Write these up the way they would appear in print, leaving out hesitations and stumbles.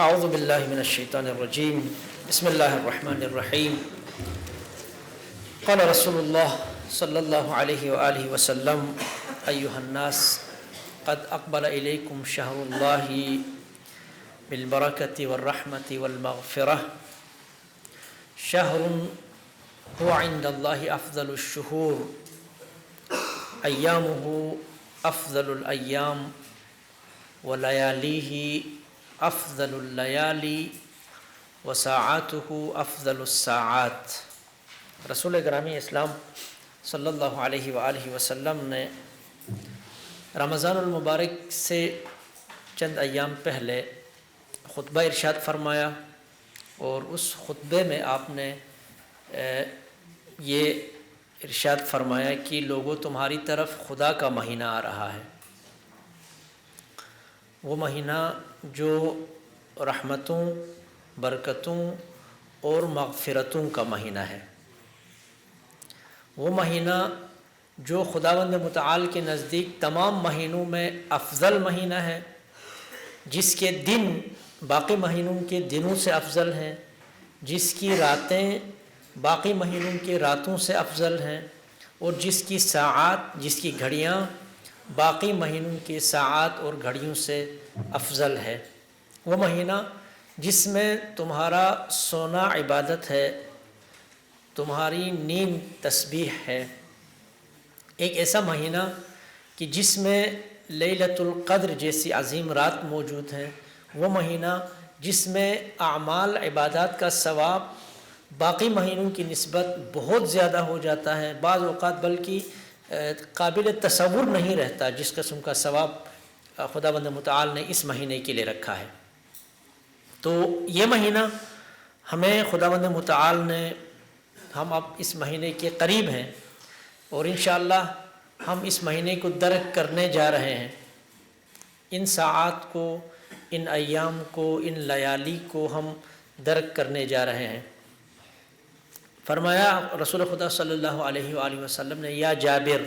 اعوذ باللہ من الشیطان الرجیم بسم اللہ الرحمن الرحیم قال رسول اللہ صلی اللہ علیہ وآلہ وسلم ایہا الناس قد اقبل الیکم شہر اللہ بالبرکۃ والرحمۃ والمغفرہ شہر هو عند اللہ افضل الشہور ایامہ افضل الایام ولیالیہ افضل اللیالی وساعاتہ افضل الساعات۔ رسول گرامی اسلام صلی اللہ علیہ وآلہ وسلم نے رمضان المبارک سے چند ایام پہلے خطبہ ارشاد فرمایا، اور اس خطبے میں آپ نے یہ ارشاد فرمایا کہ لوگوں تمہاری طرف خدا کا مہینہ آ رہا ہے، وہ مہینہ جو رحمتوں، برکتوں اور مغفرتوں کا مہینہ ہے، وہ مہینہ جو خداوند متعال کے نزدیک تمام مہینوں میں افضل مہینہ ہے، جس کے دن باقی مہینوں کے دنوں سے افضل ہیں، جس کی راتیں باقی مہینوں کے راتوں سے افضل ہیں، اور جس کی ساعات، جس کی گھڑیاں باقی مہینوں کے ساعات اور گھڑیوں سے افضل ہے۔ وہ مہینہ جس میں تمہارا سونا عبادت ہے، تمہاری نیند تسبیح ہے، ایک ایسا مہینہ کہ جس میں لیلۃ القدر جیسی عظیم رات موجود ہے، وہ مہینہ جس میں اعمال عبادات کا ثواب باقی مہینوں کی نسبت بہت زیادہ ہو جاتا ہے، بعض اوقات بلکہ قابل تصور نہیں رہتا جس قسم کا ثواب خداوند متعال نے اس مہینے کے لیے رکھا ہے۔ تو یہ مہینہ ہمیں خداوند متعال نے، ہم اب اس مہینے کے قریب ہیں اور انشاءاللہ ہم اس مہینے کو درک کرنے جا رہے ہیں۔ ان ساعات کو، ان ایام کو، ان لیالی کو ہم درک کرنے جا رہے ہیں۔ فرمایا رسول خدا صلی اللہ علیہ وآلہ وسلم نے، یا جابر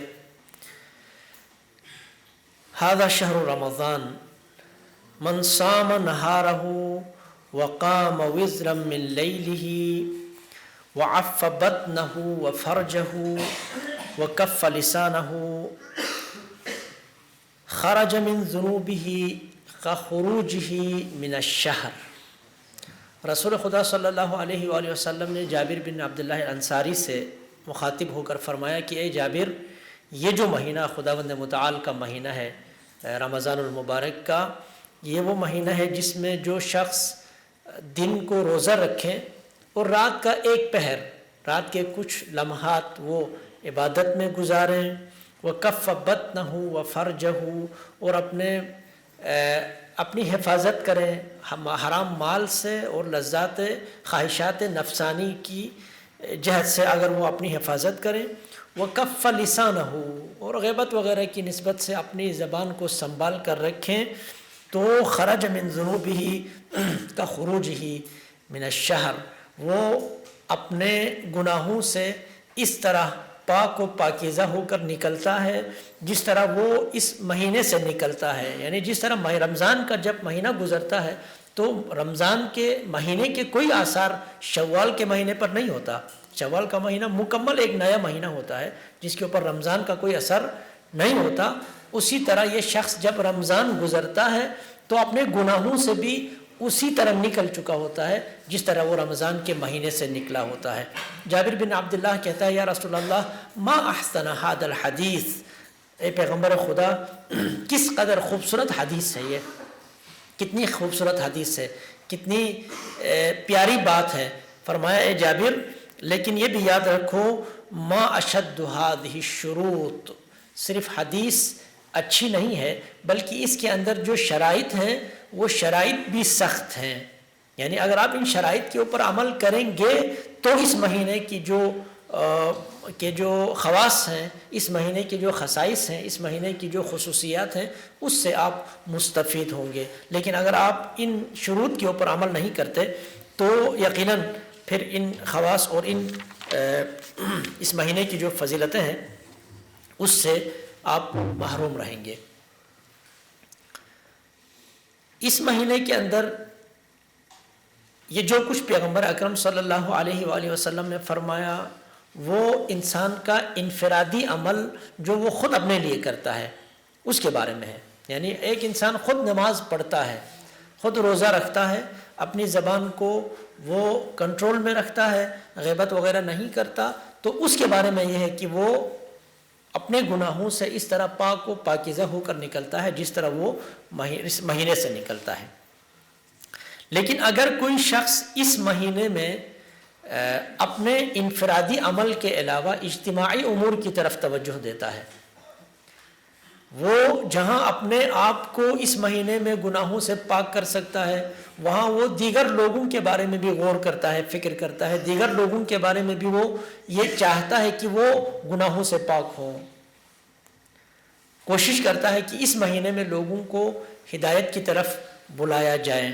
ھذا شہر رمضان من صام نہارہ وقام وزرا من لیلہ وعف بطنہ وفرجہ وکف لسانہ خرج من ذنوبہ کخروجہ من الشہر۔ رسول خدا صلی اللہ علیہ وآلہ وسلم نے جابر بن عبداللہ انصاری سے مخاطب ہو کر فرمایا کہ اے جابر، یہ جو مہینہ خداوند متعال کا مہینہ ہے، رمضان المبارک کا، یہ وہ مہینہ ہے جس میں جو شخص دن کو روزہ رکھیں اور رات کا ایک پہر، رات کے کچھ لمحات وہ عبادت میں گزاریں، وَكَفَّ بَطْنَهُ وَفَرْجَهُ، اور اپنی حفاظت کریں حرام مال سے اور لذات خواہشات نفسانی کی جہت سے، اگر وہ اپنی حفاظت کریں، وَكَفَّ لِسَانَهُ، اور غیبت وغیرہ کی نسبت سے اپنی زبان کو سنبھال کر رکھیں، تو خرج من ذنوبہ کخروجہ من الشہر، وہ اپنے گناہوں سے اس طرح پاک و پاکیزہ ہو کر نکلتا ہے جس طرح وہ اس مہینے سے نکلتا ہے۔ یعنی جس طرح رمضان کا جب مہینہ گزرتا ہے تو رمضان کے مہینے کے کوئی آثار شوال کے مہینے پر نہیں ہوتا، شوال کا مہینہ مکمل ایک نیا مہینہ ہوتا ہے جس کے اوپر رمضان کا کوئی اثر نہیں ہوتا، اسی طرح یہ شخص جب رمضان گزرتا ہے تو اپنے گناہوں سے بھی اسی طرح نکل چکا ہوتا ہے جس طرح وہ رمضان کے مہینے سے نکلا ہوتا ہے۔ جابر بن عبداللہ کہتا ہے، یا رسول اللہ ما احسن ھذا الحدیث، اے پیغمبر خدا کس قدر خوبصورت حدیث ہے، یہ کتنی خوبصورت حدیث ہے، کتنی پیاری بات ہے۔ فرمایا اے جابر، لیکن یہ بھی یاد رکھو ما اشد ھذہ الشروط، صرف حدیث اچھی نہیں ہے بلکہ اس کے اندر جو شرائط ہیں وہ شرائط بھی سخت ہیں۔ یعنی اگر آپ ان شرائط کے اوپر عمل کریں گے تو اس مہینے کی جو خواص ہیں، اس مہینے کی جو خصائص ہیں، اس مہینے کی جو خصوصیات ہیں، اس سے آپ مستفید ہوں گے۔ لیکن اگر آپ ان شروط کے اوپر عمل نہیں کرتے تو یقیناً پھر ان خواص اور اس مہینے کی جو فضیلتیں ہیں اس سے آپ محروم رہیں گے۔ اس مہینے کے اندر یہ جو کچھ پیغمبر اکرم صلی اللہ علیہ وآلہ وسلم نے فرمایا وہ انسان کا انفرادی عمل جو وہ خود اپنے لیے کرتا ہے اس کے بارے میں ہے. یعنی ایک انسان خود نماز پڑھتا ہے، خود روزہ رکھتا ہے، اپنی زبان کو وہ کنٹرول میں رکھتا ہے، غیبت وغیرہ نہیں کرتا، تو اس کے بارے میں یہ ہے کہ وہ اپنے گناہوں سے اس طرح پاک و پاکیزہ ہو کر نکلتا ہے جس طرح وہ اس مہینے سے نکلتا ہے. لیکن اگر کوئی شخص اس مہینے میں اپنے انفرادی عمل کے علاوہ اجتماعی امور کی طرف توجہ دیتا ہے، وہ جہاں اپنے آپ کو اس مہینے میں گناہوں سے پاک کر سکتا ہے وہاں وہ دیگر لوگوں کے بارے میں بھی غور کرتا ہے، فکر کرتا ہے، دیگر لوگوں کے بارے میں بھی وہ یہ چاہتا ہے کہ وہ گناہوں سے پاک ہوں، کوشش کرتا ہے کہ اس مہینے میں لوگوں کو ہدایت کی طرف بلایا جائے،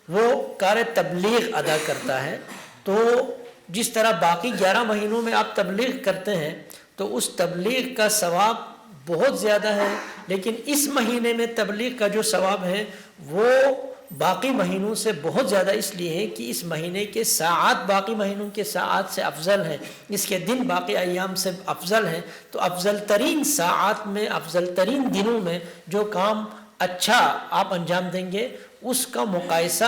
وہ کار تبلیغ ادا کرتا ہے. تو جس طرح باقی 11 مہینوں میں آپ تبلیغ کرتے ہیں تو اس تبلیغ کا ثواب بہت زیادہ ہے، لیکن اس مہینے میں تبلیغ کا جو ثواب ہے وہ باقی مہینوں سے بہت زیادہ اس لیے ہے کہ اس مہینے کے ساعات باقی مہینوں کے ساعات سے افضل ہیں، اس کے دن باقی ایام سے افضل ہیں. تو افضل ترین ساعات میں، افضل ترین دنوں میں جو کام اچھا آپ انجام دیں گے اس کا مقایسہ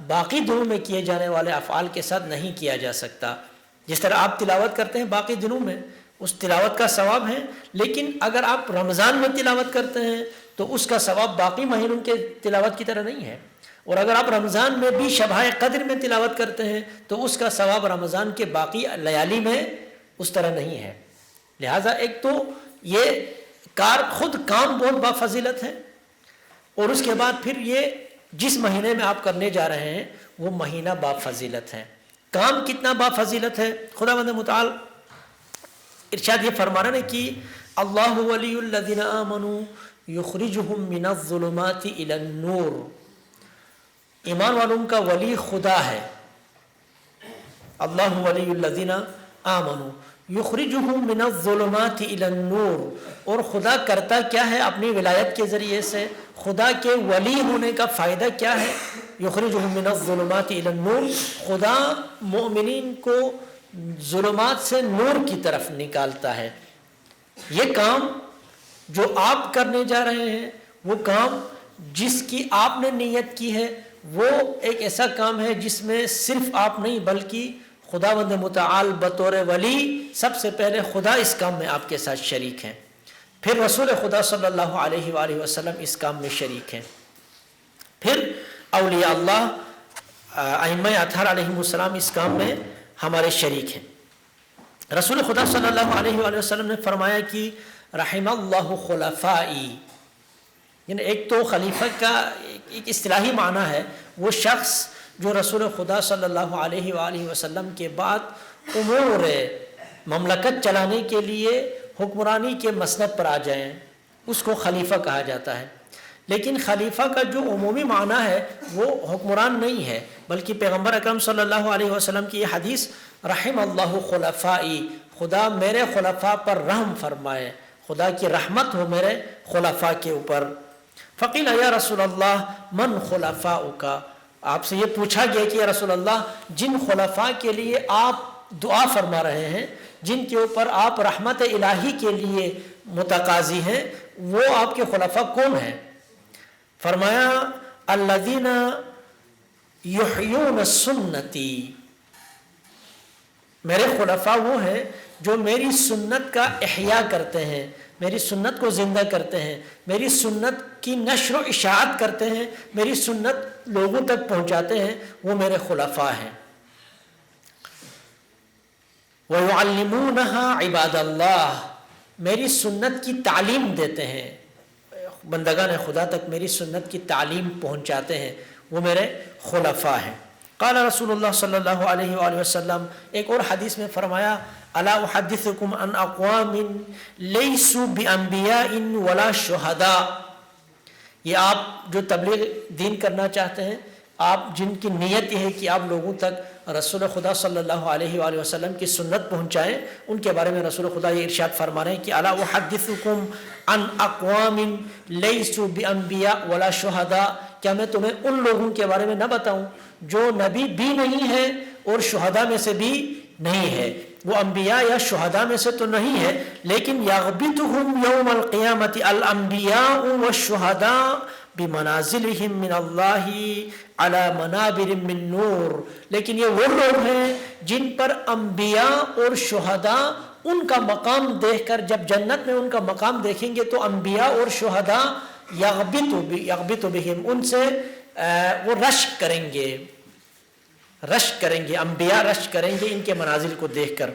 باقی دنوں میں کیے جانے والے افعال کے ساتھ نہیں کیا جا سکتا. جس طرح آپ تلاوت کرتے ہیں باقی دنوں میں اس تلاوت کا ثواب ہے، لیکن اگر آپ رمضان میں تلاوت کرتے ہیں تو اس کا ثواب باقی مہینوں کے تلاوت کی طرح نہیں ہے، اور اگر آپ رمضان میں بھی شبہ قدر میں تلاوت کرتے ہیں تو اس کا ثواب رمضان کے باقی لیالی میں اس طرح نہیں ہے. لہٰذا ایک تو یہ خود کام بہت بافضیلت ہے، اور اس کے بعد پھر یہ جس مہینے میں آپ کرنے جا رہے ہیں وہ مہینہ بافضیلت ہے. کام کتنا بافضیلت ہے، خداوند متعال ارشاد یہ فرما رہے ہیں کہ اللہ ولی الذین آمنوا یخرجہم من الظلمات الی النور. ایمان والوں کا ولی خدا ہے. اللہ ولی الذین آمنوا یخرجہم من الظلمات الی النور. اور خدا کرتا کیا ہے اپنی ولایت کے ذریعے سے، خدا کے ولی ہونے کا فائدہ کیا ہے؟ یخرجہم من الظلمات الی النور، خدا مومنین کو ظلمات سے نور کی طرف نکالتا ہے. یہ کام جو آپ کرنے جا رہے ہیں وہ کام جس کی آپ نے نیت کی ہے وہ ایک ایسا کام ہے جس میں صرف آپ نہیں بلکہ خداوند متعال بطور ولی سب سے پہلے خدا اس کام میں آپ کے ساتھ شریک ہیں، پھر رسول خدا صلی اللہ علیہ وآلہ وسلم اس کام میں شریک ہیں، پھر اولیاء اللہ ائمہ اطہار علیہ السلام اس کام میں ہمارے شریک ہیں. رسول خدا صلی اللہ علیہ وآلہ وسلم نے فرمایا کہ رحم اللہ خلفائی، یعنی ایک تو خلیفہ کا ایک اصطلاحی معنی ہے وہ شخص جو رسول خدا صلی اللہ علیہ وآلہ وسلم کے بعد امور مملکت چلانے کے لیے حکمرانی کے مسند پر آ جائیں، اس کو خلیفہ کہا جاتا ہے. لیکن خلیفہ کا جو عمومی معنی ہے وہ حکمران نہیں ہے، بلکہ پیغمبر اکرم صلی اللہ علیہ وسلم کی یہ حدیث رحم اللہ خلفائی، خدا میرے خلفاء پر رحم فرمائے، خدا کی رحمت ہو میرے خلفاء کے اوپر. فقیل یا رسول اللہ من خلفاؤک، آپ سے یہ پوچھا گیا کہ یا رسول اللہ جن خلفاء کے لیے آپ دعا فرما رہے ہیں، جن کے اوپر آپ رحمت الہی کے لیے متقاضی ہیں، وہ آپ کے خلفاء کون ہیں؟ فرمایا الذین یحیون سنتی، میرے خلفاء وہ ہیں جو میری سنت کا احیاء کرتے ہیں، میری سنت کو زندہ کرتے ہیں، میری سنت کی نشر و اشاعت کرتے ہیں، میری سنت لوگوں تک پہنچاتے ہیں، وہ میرے خلفاء ہیں. وَيُعَلِّمُونَهَا عِبَادَ اللَّهِ، میری سنت کی تعلیم دیتے ہیں، بندگان خدا تک میری سنت کی تعلیم پہنچاتے ہیں، وہ میرے خلفاء ہیں. قال رسول اللہ صلی اللہ علیہ وآلہ وسلم، ایک اور حدیث میں فرمایا الا احدثکم عن اقوام لیسوا بانبیاء ولا شہداء. یہ آپ جو تبلیغ دین کرنا چاہتے ہیں، آپ جن کی نیت یہ ہے کہ آپ لوگوں تک رسول خدا صلی اللہ علیہ وآلہ وسلم کی سنت پہنچائیں، ان کے بارے میں رسول خدا یہ ارشاد فرما رہے ہیں کہ الا احدثکم عن اقوام لیسوا بانبیاء ولا شہداء. کیا میں تمہیں ان لوگوں کے بارے میں نہ بتاؤں جو نبی بھی نہیں ہے اور شہداء میں سے بھی نہیں ہے؟ وہ انبیاء یا شہداء میں سے تو نہیں ہے، لیکن یغبطہم یوم القیامت الانبیاء والشہداء بمنازلہم من اللہ علی منابر من نور، لیکن یہ وہ لوگ ہیں جن پر انبیاء اور شہداء ان کا مقام دیکھ کر، جب جنت میں ان کا مقام دیکھیں گے تو انبیاء اور شہداء یغبط بہم، ان سے وہ رشک کریں گے، انبیاء رشک کریں گے ان کے منازل کو دیکھ کر۔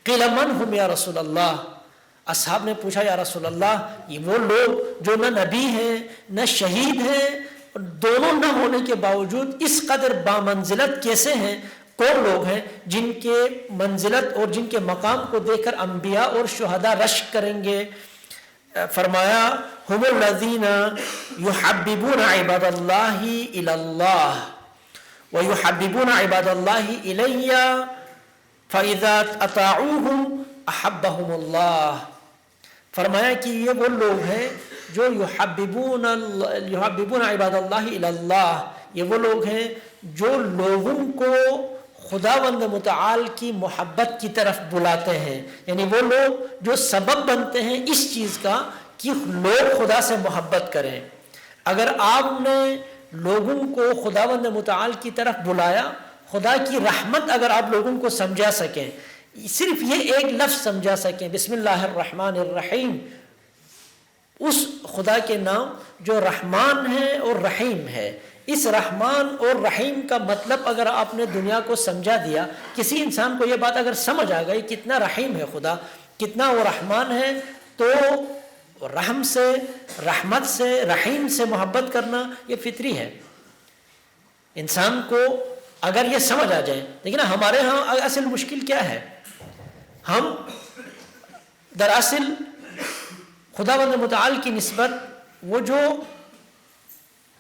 قیل من ہم یا رسول اللہ، اصحاب نے پوچھا یا رسول اللہ یہ وہ لوگ جو نہ نبی ہیں نہ شہید ہیں، دونوں نہ ہونے کے باوجود اس قدر بامنزلت کیسے ہیں؟ کون لوگ ہیں جن کے منزلت اور جن کے مقام کو دیکھ کر انبیاء اور شہداء رشک کریں گے؟ فرمایا ہم الذین یحببون عباد اللہ الی اللہ ویحببون عباد اللہ الی فاذا اطاعوہم احبہم اللہ۔ فرمایا کہ یہ وہ لوگ ہیں جو یحببون عباد اللہ الی اللہ، یہ وہ لوگ ہیں جو لوگوں کو خداوند متعال کی محبت کی طرف بلاتے ہیں، یعنی وہ لوگ جو سبب بنتے ہیں اس چیز کا کہ لوگ خدا سے محبت کریں۔ اگر آپ نے لوگوں کو خداوند متعال کی طرف بلایا، خدا کی رحمت اگر آپ لوگوں کو سمجھا سکیں، صرف یہ ایک لفظ سمجھا سکیں بسم اللہ الرحمن الرحیم، اس خدا کے نام جو رحمان ہے اور رحیم ہے، اس رحمان اور رحیم کا مطلب اگر آپ نے دنیا کو سمجھا دیا، کسی انسان کو یہ بات اگر سمجھ آ گئی کتنا رحیم ہے خدا، کتنا وہ رحمان ہے، تو رحم سے، رحمت سے، رحیم سے محبت کرنا یہ فطری ہے انسان کو اگر یہ سمجھ آ جائے۔ لیکن ہمارے ہاں اصل مشکل کیا ہے؟ ہم دراصل خداوند متعال کی نسبت وہ جو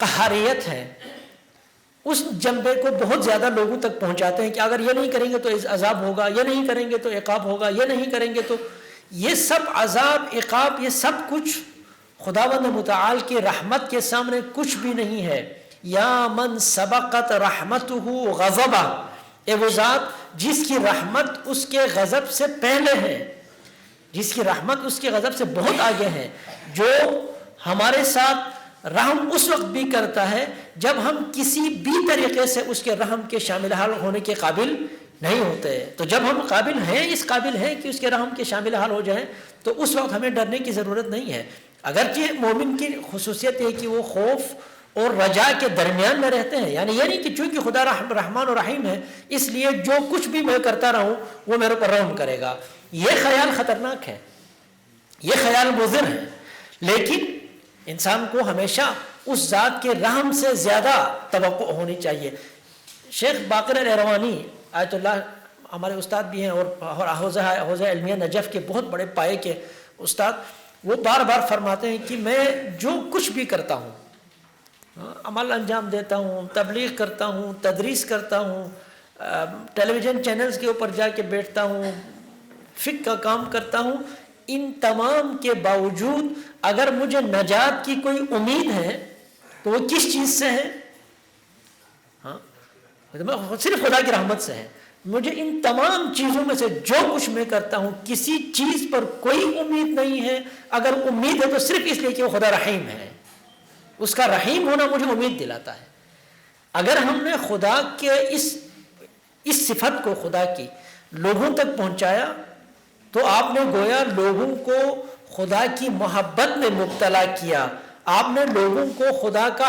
قہاریت ہے اس جنبے کو بہت زیادہ لوگوں تک پہنچاتے ہیں کہ اگر یہ نہیں کریں گے تو عذاب ہوگا، یہ نہیں کریں گے تو عقاب ہوگا، یہ نہیں کریں گے تو یہ سب عذاب، عقاب، یہ سب کچھ خداوند متعال کی رحمت کے سامنے کچھ بھی نہیں ہے۔ یا من سبقت رحمتہ غضبہ، اے وہ ذات جس کی رحمت اس کے غضب سے پہلے ہے، جس کی رحمت اس کے غضب سے بہت آگے ہے، جو ہمارے ساتھ رحم اس وقت بھی کرتا ہے جب ہم کسی بھی طریقے سے اس کے رحم کے شامل حال ہونے کے قابل نہیں ہوتے۔ تو جب ہم قابل ہیں، اس قابل ہیں کہ اس کے رحم کے شامل حال ہو جائیں، تو اس وقت ہمیں ڈرنے کی ضرورت نہیں ہے۔ اگرچہ مومن کی خصوصیت ہے کہ وہ خوف اور رجا کے درمیان میں رہتے ہیں، یعنی یہ نہیں کہ چونکہ خدا رحمان اور رحیم ہے اس لیے جو کچھ بھی میں کرتا رہوں وہ میرے پر رحم کرے گا، یہ خیال خطرناک ہے، یہ خیال مضر ہے۔ لیکن انسان کو ہمیشہ اس ذات کے رحم سے زیادہ توقع ہونی چاہیے۔ شیخ باقر الروانی آیت اللہ ہمارے استاد بھی ہیں اور حوزہ علمیہ نجف کے بہت بڑے پائے کے استاد، وہ بار بار فرماتے ہیں کہ میں جو کچھ بھی کرتا ہوں، عمل انجام دیتا ہوں، تبلیغ کرتا ہوں، تدریس کرتا ہوں، ٹیلی ویژن چینلز کے اوپر جا کے بیٹھتا ہوں، فقہ کا کام کرتا ہوں، ان تمام کے باوجود اگر مجھے نجات کی کوئی امید ہے تو وہ کس چیز سے ہے؟ صرف خدا کی رحمت سے ہے۔ مجھے ان تمام چیزوں میں سے جو کچھ میں کرتا ہوں کسی چیز پر کوئی امید نہیں ہے، اگر امید ہے تو صرف اس لیے کہ وہ خدا رحیم ہے، اس کا رحیم ہونا مجھے امید دلاتا ہے۔ اگر ہم نے خدا کے اس صفت کو خدا کی لوگوں تک پہنچایا تو آپ نے گویا لوگوں کو خدا کی محبت میں مبتلا کیا، آپ نے لوگوں کو خدا کا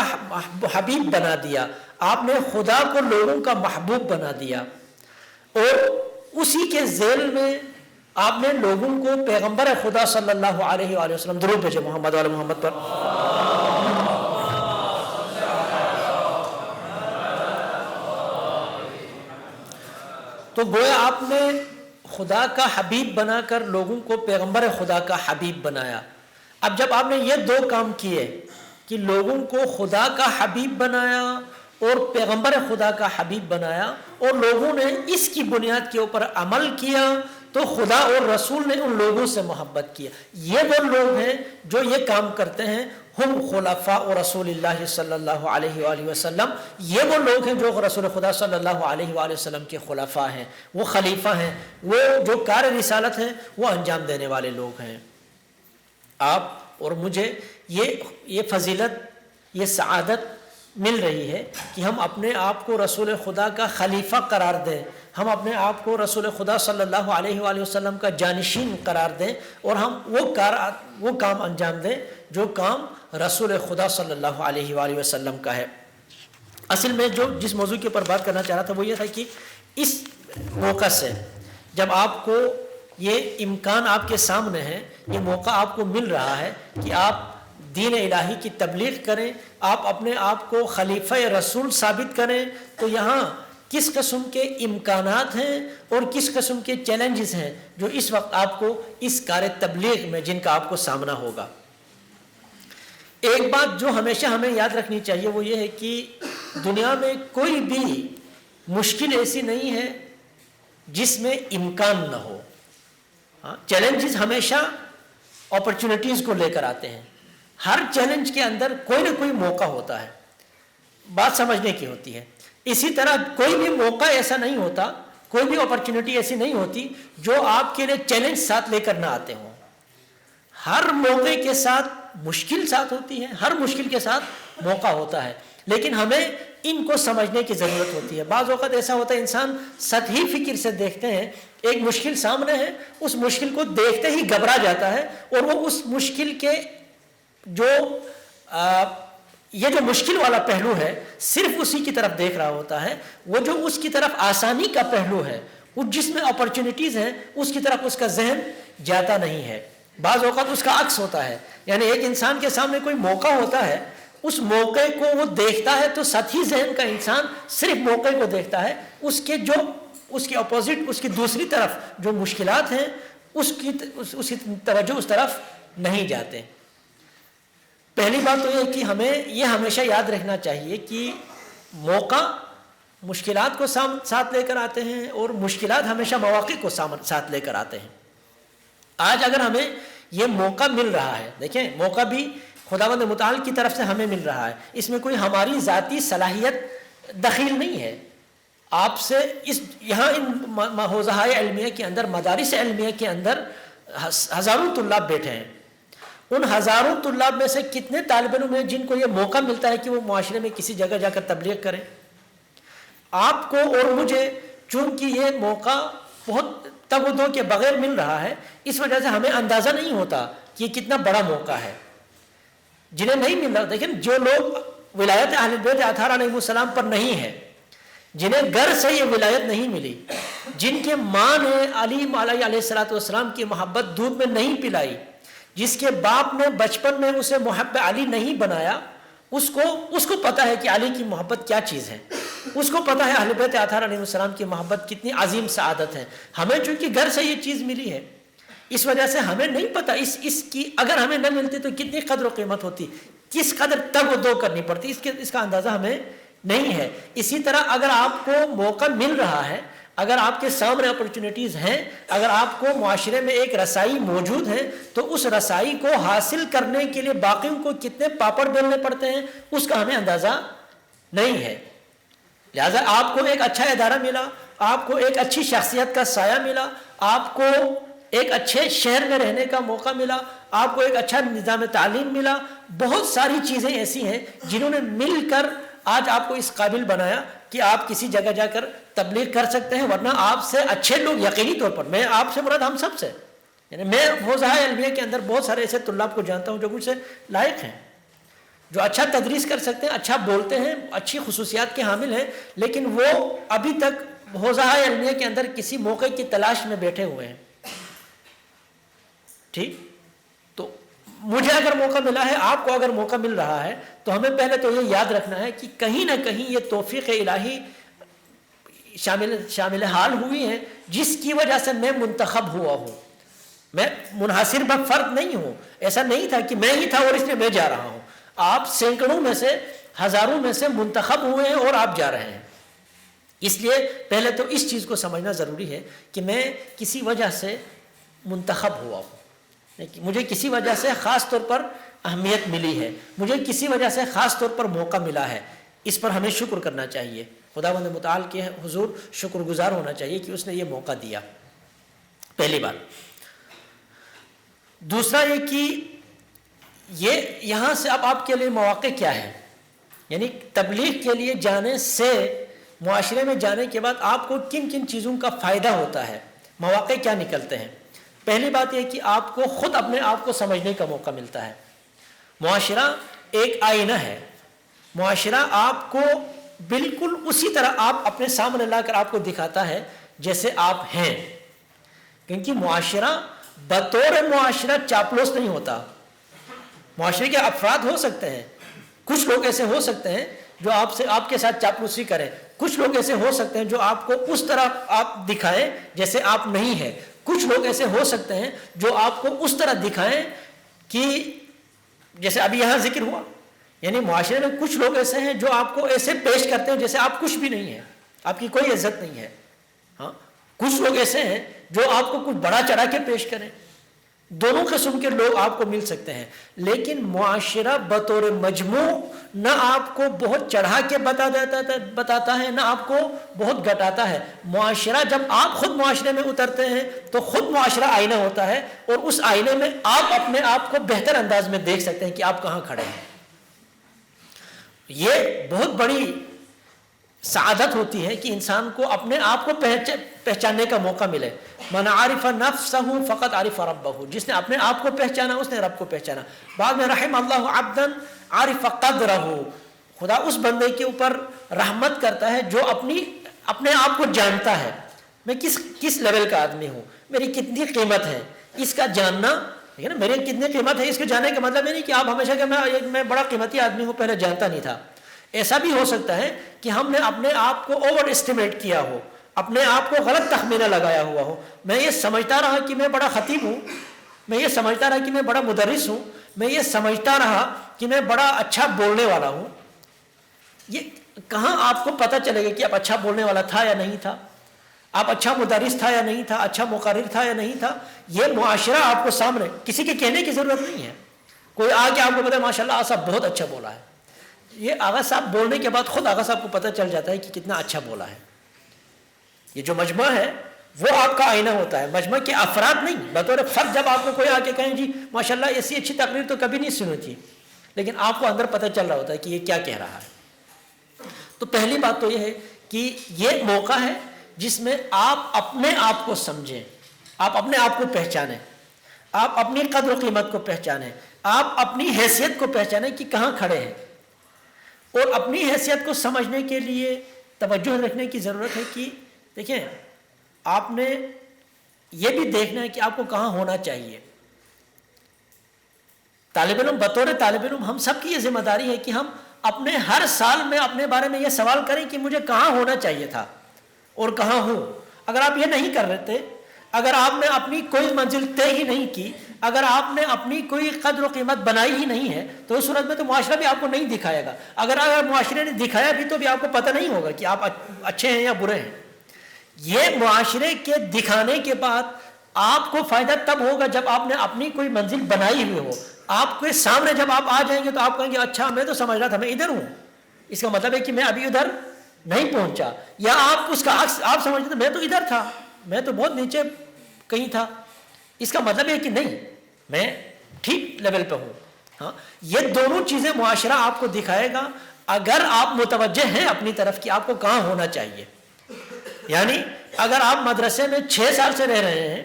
حبیب بنا دیا، آپ نے خدا کو لوگوں کا محبوب بنا دیا، اور اسی کے ذیل میں آپ نے لوگوں کو پیغمبر خدا صلی اللہ علیہ وآلہ وسلم، درود بھیجے محمد علی محمد پر، تو گویا آپ نے خدا کا حبیب بنا کر لوگوں کو پیغمبر خدا کا حبیب بنایا۔ اب جب آپ نے یہ دو کام کیے کہ لوگوں کو خدا کا حبیب بنایا اور پیغمبر خدا کا حبیب بنایا، اور لوگوں نے اس کی بنیاد کے اوپر عمل کیا، تو خدا اور رسول نے ان لوگوں سے محبت کیا۔ یہ وہ لوگ ہیں جو یہ کام کرتے ہیں، ہم خلفاء رسول اللہ صلی اللہ علیہ وآلہ وسلم، یہ وہ لوگ ہیں جو رسول خدا صلی اللہ علیہ وآلہ وسلم کے خلفاء ہیں، وہ خلیفہ ہیں، وہ جو کار رسالت ہیں وہ انجام دینے والے لوگ ہیں۔ آپ اور مجھے یہ فضیلت، یہ سعادت مل رہی ہے کہ ہم اپنے آپ کو رسول خدا کا خلیفہ قرار دیں، ہم اپنے آپ کو رسول خدا صلی اللہ علیہ وآلہ وسلم کا جانشین قرار دیں، اور ہم وہ کام انجام دیں جو کام رسول خدا صلی اللہ علیہ وآلہ وسلم کا ہے۔ اصل میں جس موضوع کے اوپر بات کرنا چاہ رہا تھا وہ یہ تھا کہ اس موقع سے، جب آپ کو یہ امکان آپ کے سامنے ہے، یہ موقع آپ کو مل رہا ہے کہ آپ دین الہی کی تبلیغ کریں، آپ اپنے آپ کو خلیفہ رسول ثابت کریں، تو یہاں کس قسم کے امکانات ہیں اور کس قسم کے چیلنجز ہیں جو اس وقت آپ کو اس کار تبلیغ میں جن کا آپ کو سامنا ہوگا۔ ایک بات جو ہمیشہ ہمیں یاد رکھنی چاہیے وہ یہ ہے کہ دنیا میں کوئی بھی مشکل ایسی نہیں ہے جس میں امکان نہ ہو۔ چیلنجز ہمیشہ اپرچونٹیز کو لے کر آتے ہیں، ہر چیلنج کے اندر کوئی نہ کوئی موقع ہوتا ہے، بات سمجھنے کی ہوتی ہے۔ اسی طرح کوئی بھی موقع ایسا نہیں ہوتا، کوئی بھی اپرچونٹی ایسی نہیں ہوتی جو آپ کے لیے چیلنج ساتھ لے کر نہ آتے ہوں۔ ہر موقع کے ساتھ مشکل ساتھ ہوتی ہے، ہر مشکل کے ساتھ موقع ہوتا ہے، لیکن ہمیں ان کو سمجھنے کی ضرورت ہوتی ہے۔ بعض اوقات ایسا ہوتا ہے انسان سطحی فکر سے دیکھتے ہیں، ایک مشکل سامنے ہے، اس مشکل کو دیکھتے ہی گھبرا جاتا ہے، اور وہ اس مشکل کے یہ جو مشکل والا پہلو ہے صرف اسی کی طرف دیکھ رہا ہوتا ہے، وہ جو اس کی طرف آسانی کا پہلو ہے، وہ جس میں اپرچونٹیز ہیں اس کی طرف اس کا ذہن جاتا نہیں ہے۔ بعض اوقات اس کا عکس ہوتا ہے، یعنی ایک انسان کے سامنے کوئی موقع ہوتا ہے، اس موقع کو وہ دیکھتا ہے تو سطحی ذہن کا انسان صرف موقع کو دیکھتا ہے، اس کے اپوزٹ، اس کی دوسری طرف جو مشکلات ہیں اس کی توجہ اس طرف نہیں جاتے۔ پہلی بات تو یہ کہ ہمیں یہ ہمیشہ یاد رکھنا چاہیے کہ موقع مشکلات کو ساتھ لے کر آتے ہیں، اور مشکلات ہمیشہ مواقع کو ساتھ لے کر آتے ہیں۔ آج اگر ہمیں یہ موقع مل رہا ہے، دیکھیں موقع بھی خداوند متعال کی طرف سے ہمیں مل رہا ہے، اس میں کوئی ہماری ذاتی صلاحیت دخیل نہیں ہے۔ آپ سے یہاں ان حوزہ علمیہ کے اندر، مدارس علمیہ کے اندر ہزاروں طلاب بیٹھے ہیں، ان ہزاروں طلاب میں سے کتنے طالب علم ہیں جن کو یہ موقع ملتا ہے کہ وہ معاشرے میں کسی جگہ جا کر تبلیغ کریں؟ آپ کو اور مجھے چونکہ یہ موقع بہت تگ و دو کے بغیر مل رہا ہے، اس وجہ سے ہمیں اندازہ نہیں ہوتا کہ یہ کتنا بڑا موقع ہے۔ جنہیں نہیں مل رہا، دیکھیں جو لوگ ولایت اہل بیت اطہار علیہ السلام پر نہیں ہے، جنہیں گھر سے یہ ولایت نہیں ملی، جن کے ماں نے علی علیہ السلام کی محبت دودھ میں نہیں پلائی، جس کے باپ نے بچپن میں اسے محب علی نہیں بنایا، اس کو پتہ ہے کہ علی کی محبت کیا چیز ہے، اس کو پتہ ہے اہل بیت اطہار علیہ السلام کی محبت کتنی عظیم سعادت ہے۔ ہمیں چونکہ گھر سے یہ چیز ملی ہے، اس وجہ سے ہمیں نہیں پتہ اس کی اگر ہمیں نہ ملتی تو کتنی قدر و قیمت ہوتی، کس قدر تگ و دو کرنی پڑتی، اس کا اندازہ ہمیں نہیں ہے۔ اسی طرح اگر آپ کو موقع مل رہا ہے، اگر آپ کے سامنے اپرچونٹیز ہیں، اگر آپ کو معاشرے میں ایک رسائی موجود ہے، تو اس رسائی کو حاصل کرنے کے لیے باقیوں کو کتنے پاپڑ بیلنے پڑتے ہیں اس کا ہمیں اندازہ نہیں ہے۔ لہذا آپ کو ایک اچھا ادارہ ملا، آپ کو ایک اچھی شخصیت کا سایہ ملا، آپ کو ایک اچھے شہر میں رہنے کا موقع ملا، آپ کو ایک اچھا نظام تعلیم ملا، بہت ساری چیزیں ایسی ہیں جنہوں نے مل کر آج آپ کو اس قابل بنایا کہ آپ کسی جگہ جا کر تبلیغ کر سکتے ہیں، ورنہ آپ سے اچھے لوگ یقینی طور پر، میں آپ سے مراد ہم سب سے، یعنی میں حوزہ علمیہ کے اندر بہت سارے ایسے طلاب کو جانتا ہوں جو مجھ سے لائق ہیں، جو اچھا تدریس کر سکتے ہیں، اچھا بولتے ہیں، اچھی خصوصیات کے حامل ہیں، لیکن وہ ابھی تک حوزہ علمیہ کے اندر کسی موقع کی تلاش میں بیٹھے ہوئے ہیں۔ ٹھیک، تو مجھے اگر موقع ملا ہے، آپ کو اگر موقع مل رہا ہے، تو ہمیں پہلے تو یہ یاد رکھنا ہے کہ کہیں نہ کہیں یہ توفیق الہی شامل حال ہوئی ہے، جس کی وجہ سے میں منتخب ہوا ہوں۔ میں منحصر بہ فرد نہیں ہوں، ایسا نہیں تھا کہ میں ہی تھا اور اس میں میں جا رہا ہوں، آپ سینکڑوں میں سے، ہزاروں میں سے منتخب ہوئے ہیں اور آپ جا رہے ہیں۔ اس لیے پہلے تو اس چیز کو سمجھنا ضروری ہے کہ میں کسی وجہ سے منتخب ہوا ہوں، مجھے کسی وجہ سے خاص طور پر اہمیت ملی ہے, مجھے کسی وجہ سے خاص طور پر موقع ملا ہے, اس پر ہمیں شکر کرنا چاہیے, خداوند متعال کے حضور شکر گزار ہونا چاہیے کہ اس نے یہ موقع دیا. پہلی بات. دوسرا یہ کہ یہ یہاں سے اب آپ کے لیے مواقع کیا ہے, یعنی تبلیغ کے لیے جانے سے, معاشرے میں جانے کے بعد آپ کو کن کن چیزوں کا فائدہ ہوتا ہے, مواقع کیا نکلتے ہیں. پہلی بات یہ کہ آپ کو خود اپنے آپ کو سمجھنے کا موقع ملتا ہے. معاشرہ ایک آئینہ ہے, معاشرہ آپ کو بالکل اسی طرح آپ اپنے سامنے لا کر آپ کو دکھاتا ہے جیسے آپ ہیں, کیونکہ معاشرہ بطور معاشرہ چاپلوس نہیں ہوتا. معاشرے کے افراد ہو سکتے ہیں, کچھ لوگ ایسے ہو سکتے ہیں جو آپ کے ساتھ چاپلوسی کریں, کچھ لوگ ایسے ہو سکتے ہیں جو آپ کو اس طرح آپ دکھائیں جیسے آپ نہیں ہیں, کچھ لوگ ایسے ہو سکتے ہیں جو آپ کو اس طرح دکھائیں کہ جیسے ابھی یہاں ذکر ہوا, یعنی معاشرے میں کچھ لوگ ایسے ہیں جو آپ کو ایسے پیش کرتے ہیں جیسے آپ کچھ بھی نہیں ہیں, آپ کی کوئی عزت نہیں ہے. ہاں, کچھ لوگ ایسے ہیں جو آپ کو کچھ بڑا چڑھا کے پیش کریں. دونوں قسم کے لوگ آپ کو مل سکتے ہیں, لیکن معاشرہ بطور مجموع نہ آپ کو بہت چڑھا کے بتاتا ہے, نہ آپ کو بہت گھٹاتا ہے. معاشرہ جب آپ خود معاشرے میں اترتے ہیں تو خود معاشرہ آئینہ ہوتا ہے, اور اس آئینے میں آپ اپنے آپ کو بہتر انداز میں دیکھ سکتے ہیں کہ آپ کہاں کھڑے ہیں. یہ بہت بڑی سعادت ہوتی ہے کہ انسان کو اپنے آپ کو پہچاننے کا موقع ملے. من عرف نفسہ فقط عرف ربہ, جس نے اپنے آپ کو پہچانا اس نے رب کو پہچانا. بعد میں رحم اللہ عبدا عرف قدرہ, خدا اس بندے کے اوپر رحمت کرتا ہے جو اپنے آپ کو جانتا ہے, میں کس لیول کا آدمی ہوں, میری کتنی قیمت ہے, اس کا جاننا. ٹھیک ہے نا, میری کتنی قیمت ہے اس کے جاننے کا مطلب یہ نہیں کہ آپ ہمیشہ کہ میں بڑا قیمتی آدمی ہوں, پہلے جانتا نہیں تھا. ایسا بھی ہو سکتا ہے کہ ہم نے اپنے آپ کو اوور اسٹیمیٹ کیا ہو, اپنے آپ کو غلط تخمینہ لگایا ہوا ہو. میں یہ سمجھتا رہا کہ میں بڑا خطیب ہوں, میں یہ سمجھتا رہا کہ میں بڑا مدرس ہوں, میں یہ سمجھتا رہا کہ میں بڑا اچھا بولنے والا ہوں. یہ کہاں آپ کو پتہ چلے گا کہ آپ اچھا بولنے والا تھا یا نہیں تھا, آپ اچھا مدرس تھا یا نہیں تھا, اچھا مقرر تھا یا نہیں تھا. یہ معاشرہ آپ کو سامنے, کسی کے کہنے کی ضرورت نہیں ہے. کوئی آ کے آپ کو بتائے ماشاء اللہ آغا صاحب بہت اچھا بولا ہے, یہ آغا صاحب بولنے کے بعد خود آغا صاحب کو پتہ چل جاتا ہے کہ کتنا اچھا بولا ہے. یہ جو مجمع ہے وہ آپ کا آئینہ ہوتا ہے, مجمع کے افراد نہیں. بطور فرد جب آپ کو کوئی آ کے کہیں جی ماشاءاللہ ایسی اچھی تقریر تو کبھی نہیں سنی تھی, لیکن آپ کو اندر پتہ چل رہا ہوتا ہے کہ یہ کیا کہہ رہا ہے. تو پہلی بات تو یہ ہے کہ یہ موقع ہے جس میں آپ اپنے آپ کو سمجھیں, آپ اپنے آپ کو پہچانیں, آپ اپنی قدر و قیمت کو پہچانیں, آپ اپنی حیثیت کو پہچانیں کہ کہاں کھڑے ہیں. اور اپنی حیثیت کو سمجھنے کے لیے توجہ رکھنے کی ضرورت ہے کہ دیکھیں آپ نے یہ بھی دیکھنا ہے کہ آپ کو کہاں ہونا چاہیے. طالب علم, بطور طالب علم ہم سب کی یہ ذمہ داری ہے کہ ہم اپنے ہر سال میں اپنے بارے میں یہ سوال کریں کہ مجھے کہاں ہونا چاہیے تھا اور کہاں ہوں. اگر آپ یہ نہیں کر رہے تھے, اگر آپ نے اپنی کوئی منزل طے ہی نہیں کی, اگر آپ نے اپنی کوئی قدر و قیمت بنائی ہی نہیں ہے, تو اس صورت میں تو معاشرہ بھی آپ کو نہیں دکھائے گا. اگر معاشرے نے دکھایا بھی تو بھی آپ کو پتہ نہیں ہوگا کہ آپ اچھے ہیں یا برے ہیں. یہ معاشرے کے دکھانے کے بعد آپ کو فائدہ تب ہوگا جب آپ نے اپنی کوئی منزل بنائی ہوئی ہو. آپ کے سامنے جب آپ آ جائیں گے تو آپ کہیں گے اچھا میں تو سمجھ رہا تھا میں ادھر ہوں, اس کا مطلب ہے کہ میں ابھی ادھر نہیں پہنچا. یا آپ اس کا عکس آپ سمجھتے میں تو ادھر تھا, میں تو بہت نیچے کہیں تھا, اس کا مطلب ہے کہ نہیں میں ٹھیک لیول پہ ہوں. ہاں, یہ دونوں چیزیں معاشرہ آپ کو دکھائے گا اگر آپ متوجہ ہیں اپنی طرف کہ آپ کو کہاں ہونا چاہیے. یعنی اگر آپ مدرسے میں 6 سال سے رہ رہے ہیں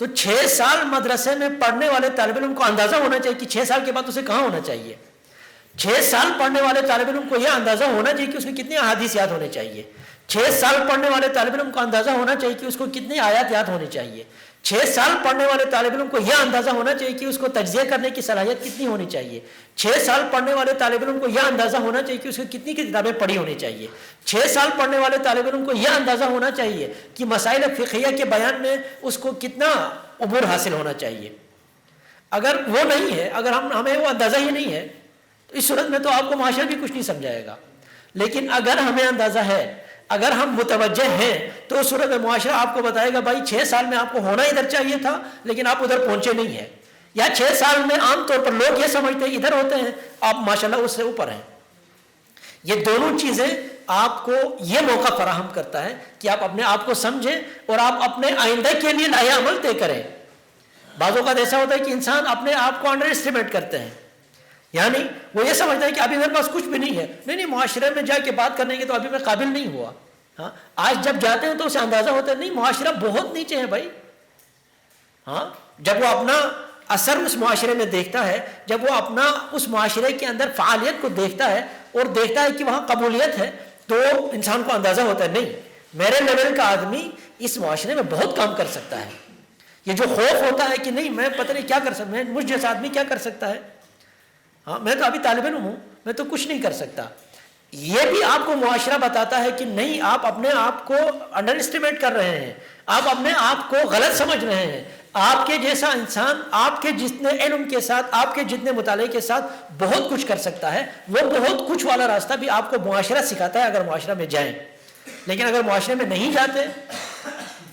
تو 6 سال مدرسے میں پڑھنے والے طالب علم کو اندازہ ہونا چاہیے کہ 6 سال کے بعد اسے کہاں ہونا چاہیے. 6 سال پڑھنے والے طالب علم کو یہ اندازہ ہونا چاہیے کہ اس کو کتنی احادیث یاد ہونے چاہیے. 6 سال پڑھنے والے طالب علم کو اندازہ ہونا چاہیے کہ اس کو کتنی آیات یاد ہونی چاہیے. 6 سال پڑھنے والے طالب علم کو یہ اندازہ ہونا چاہیے کہ اس کو تجزیہ کرنے کی صلاحیت کتنی ہونی چاہیے. 6 سال پڑھنے والے طالب علم کو یہ اندازہ ہونا چاہیے کہ اس کو کتنی کتابیں پڑھی ہونی چاہیے. 6 سال پڑھنے والے طالب علم کو یہ اندازہ ہونا چاہیے کہ مسائل فقہیہ کے بیان میں اس کو کتنا عبور حاصل ہونا چاہیے. اگر وہ نہیں ہے, اگر ہمیں وہ اندازہ ہی نہیں ہے, تو اس صورت میں تو آپ کو معاشرہ بھی کچھ نہیں سمجھائے گا. لیکن اگر ہمیں اندازہ ہے, اگر ہم متوجہ ہیں, تو اس صورت میں معاشرہ آپ کو بتائے گا بھائی 6 سال میں آپ کو ہونا ادھر چاہیے تھا لیکن آپ ادھر پہنچے نہیں ہیں. یا 6 سال میں عام طور پر لوگ یہ سمجھتے ہیں ادھر ہوتے ہیں، آپ ماشاءاللہ اس سے اوپر ہیں۔ یہ دونوں چیزیں آپ کو یہ موقع فراہم کرتا ہے کہ آپ اپنے آپ کو سمجھیں اور آپ اپنے آئندہ کے لیے نیا عمل طے کریں۔ بعض اوقات ایسا ہوتا ہے کہ انسان اپنے آپ کو انڈر اسٹیمیٹ کرتے ہیں، یعنی وہ یہ سمجھتا ہے کہ ابھی میرے پاس کچھ بھی نہیں ہے، نہیں معاشرے میں جا کے بات کرنے کے تو ابھی میں قابل نہیں ہوا۔ ہاں، آج جب جاتے ہیں تو اسے اندازہ ہوتا ہے نہیں معاشرہ بہت نیچے ہے بھائی۔ ہاں، جب وہ اپنا اثر اس معاشرے میں دیکھتا ہے، جب وہ اپنا اس معاشرے کے اندر فعالیت کو دیکھتا ہے اور دیکھتا ہے کہ وہاں قبولیت ہے، تو انسان کو اندازہ ہوتا ہے نہیں میرے لیول کا آدمی اس معاشرے میں بہت کام کر سکتا ہے۔ یہ جو خوف ہوتا ہے کہ نہیں میں پتہ نہیں کیا کر سکتا، میں مجھ جیسا آدمی کیا کر سکتا ہے، ہاں میں تو ابھی طالب علم ہوں، میں تو کچھ نہیں کر سکتا، یہ بھی آپ کو معاشرہ بتاتا ہے کہ نہیں آپ اپنے آپ کو انڈر اسٹیمیٹ کر رہے ہیں، آپ اپنے آپ کو غلط سمجھ رہے ہیں۔ آپ کے جیسا انسان آپ کے جتنے علم کے ساتھ، آپ کے جتنے مطالعے کے ساتھ بہت کچھ کر سکتا ہے، وہ بہت کچھ والا راستہ بھی آپ کو معاشرہ سکھاتا ہے اگر معاشرہ میں جائیں۔ لیکن اگر معاشرے میں نہیں جاتے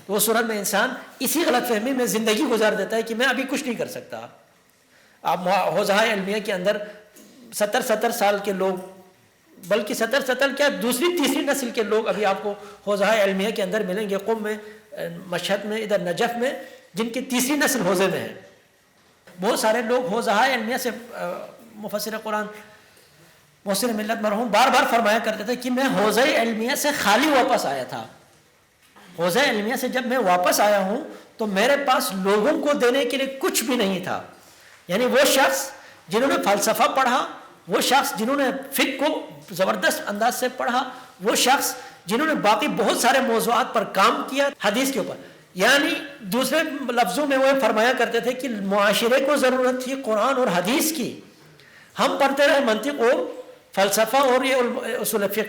تو اس صورت میں انسان اسی غلط فہمی میں زندگی گزار دیتا ہے کہ میں ابھی کچھ نہیں کر سکتا۔ آپ حوزہ علمیہ کے اندر 70 سال کے لوگ، بلکہ 70 کیا دوسری تیسری نسل کے لوگ ابھی آپ کو حوزہ علمیہ کے اندر ملیں گے، قم میں، مشہد میں، ادھر نجف میں، جن کی تیسری نسل حوزے میں ہے۔ بہت سارے لوگ حوزہ علمیہ سے، مفسر قرآن محسن ملت مرحوم بار بار فرمایا کرتے تھے کہ میں حوزہ علمیہ سے خالی واپس آیا تھا۔ حوزہ علمیہ سے جب میں واپس آیا ہوں تو میرے پاس لوگوں کو دینے کے لیے کچھ بھی نہیں تھا۔ یعنی وہ شخص جنہوں نے فلسفہ پڑھا، وہ شخص جنہوں نے فقہ کو زبردست انداز سے پڑھا، وہ شخص جنہوں نے باقی بہت سارے موضوعات پر کام کیا حدیث کے اوپر، یعنی دوسرے لفظوں میں وہ فرمایا کرتے تھے کہ معاشرے کو ضرورت تھی قرآن اور حدیث کی، ہم پڑھتے رہے منطق اور فلسفہ اور یہ اصول فقہ،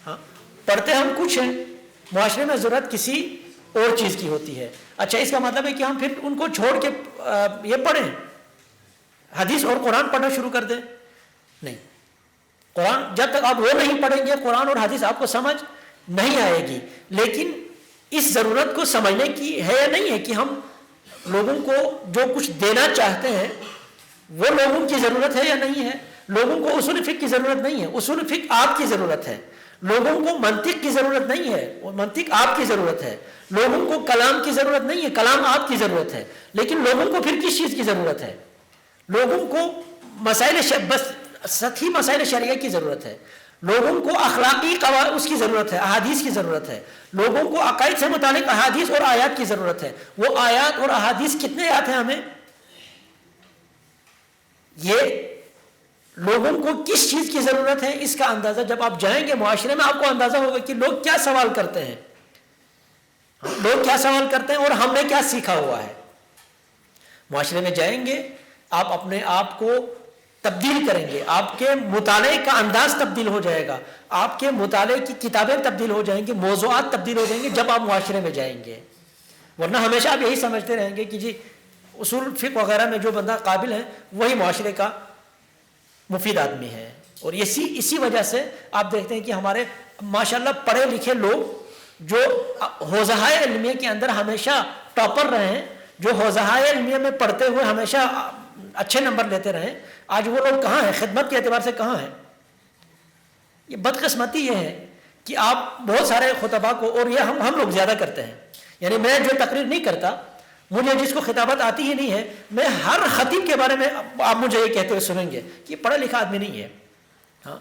ہاں پڑھتے ہم کچھ ہیں، معاشرے میں ضرورت کسی اور چیز کی ہوتی ہے۔ اچھا، اس کا مطلب ہے کہ ہم پھر ان کو چھوڑ کے یہ پڑھیں، حدیث اور قرآن پڑھنا شروع کر دیں؟ نہیں، قرآن جب تک آپ وہ نہیں پڑھیں گے قرآن اور حدیث آپ کو سمجھ نہیں آئے گی۔ لیکن اس ضرورت کو سمجھنے کی ہے یا نہیں ہے کہ ہم لوگوں کو جو کچھ دینا چاہتے ہیں وہ لوگوں کی ضرورت ہے یا نہیں ہے؟ لوگوں کو اصول فقہ کی ضرورت نہیں ہے، اصول فقہ آپ کی ضرورت ہے۔ لوگوں کو منطق کی ضرورت نہیں ہے، منطق آپ کی ضرورت ہے۔ لوگوں کو کلام کی ضرورت نہیں ہے، کلام آپ کی ضرورت ہے۔ لیکن لوگوں کو پھر کس چیز کی ضرورت ہے؟ لوگوں کو مسائل بس سطحی مسائل شرعیہ کی ضرورت ہے، لوگوں کو اخلاقی قواعد اس کی ضرورت ہے، احادیث کی ضرورت ہے، لوگوں کو عقائد سے متعلق احادیث اور آیات کی ضرورت ہے۔ وہ آیات اور احادیث کتنے آتے ہیں ہمیں؟ یہ لوگوں کو کس چیز کی ضرورت ہے اس کا اندازہ جب آپ جائیں گے معاشرے میں آپ کو اندازہ ہوگا کہ لوگ کیا سوال کرتے ہیں، لوگ کیا سوال کرتے ہیں اور ہم نے کیا سیکھا ہوا ہے۔ معاشرے میں جائیں گے آپ اپنے آپ کو تبدیل کریں گے، آپ کے مطالعے کا انداز تبدیل ہو جائے گا، آپ کے مطالعے کی کتابیں تبدیل ہو جائیں گی، موضوعات تبدیل ہو جائیں گے جب آپ معاشرے میں جائیں گے۔ ورنہ ہمیشہ آپ یہی سمجھتے رہیں گے کہ جی اصول فقہ وغیرہ میں جو بندہ قابل ہے وہی معاشرے کا مفید آدمی ہے۔ اور اسی وجہ سے آپ دیکھتے ہیں کہ ہمارے ماشاءاللہ پڑھے لکھے لوگ جو حوزہ علمیہ کے اندر ہمیشہ ٹاپر رہے ہیں، جو حوزہ علمیہ میں پڑھتے ہوئے ہمیشہ اچھے نمبر لیتے رہے، آج وہ لوگ کہاں ہیں؟ خدمت کے اعتبار سے کہاں ہیں؟ یہ بدقسمتی یہ ہے کہ آپ بہت سارے خطباء کو، اور یہ ہم لوگ زیادہ کرتے ہیں، یعنی میں جو تقریر نہیں کرتا، مجھے جس کو خطابت آتی ہی نہیں ہے، میں ہر خطیب کے بارے میں آپ مجھے یہ کہتے ہوئے سنیں گے کہ یہ پڑھا لکھا آدمی نہیں ہے، ہاں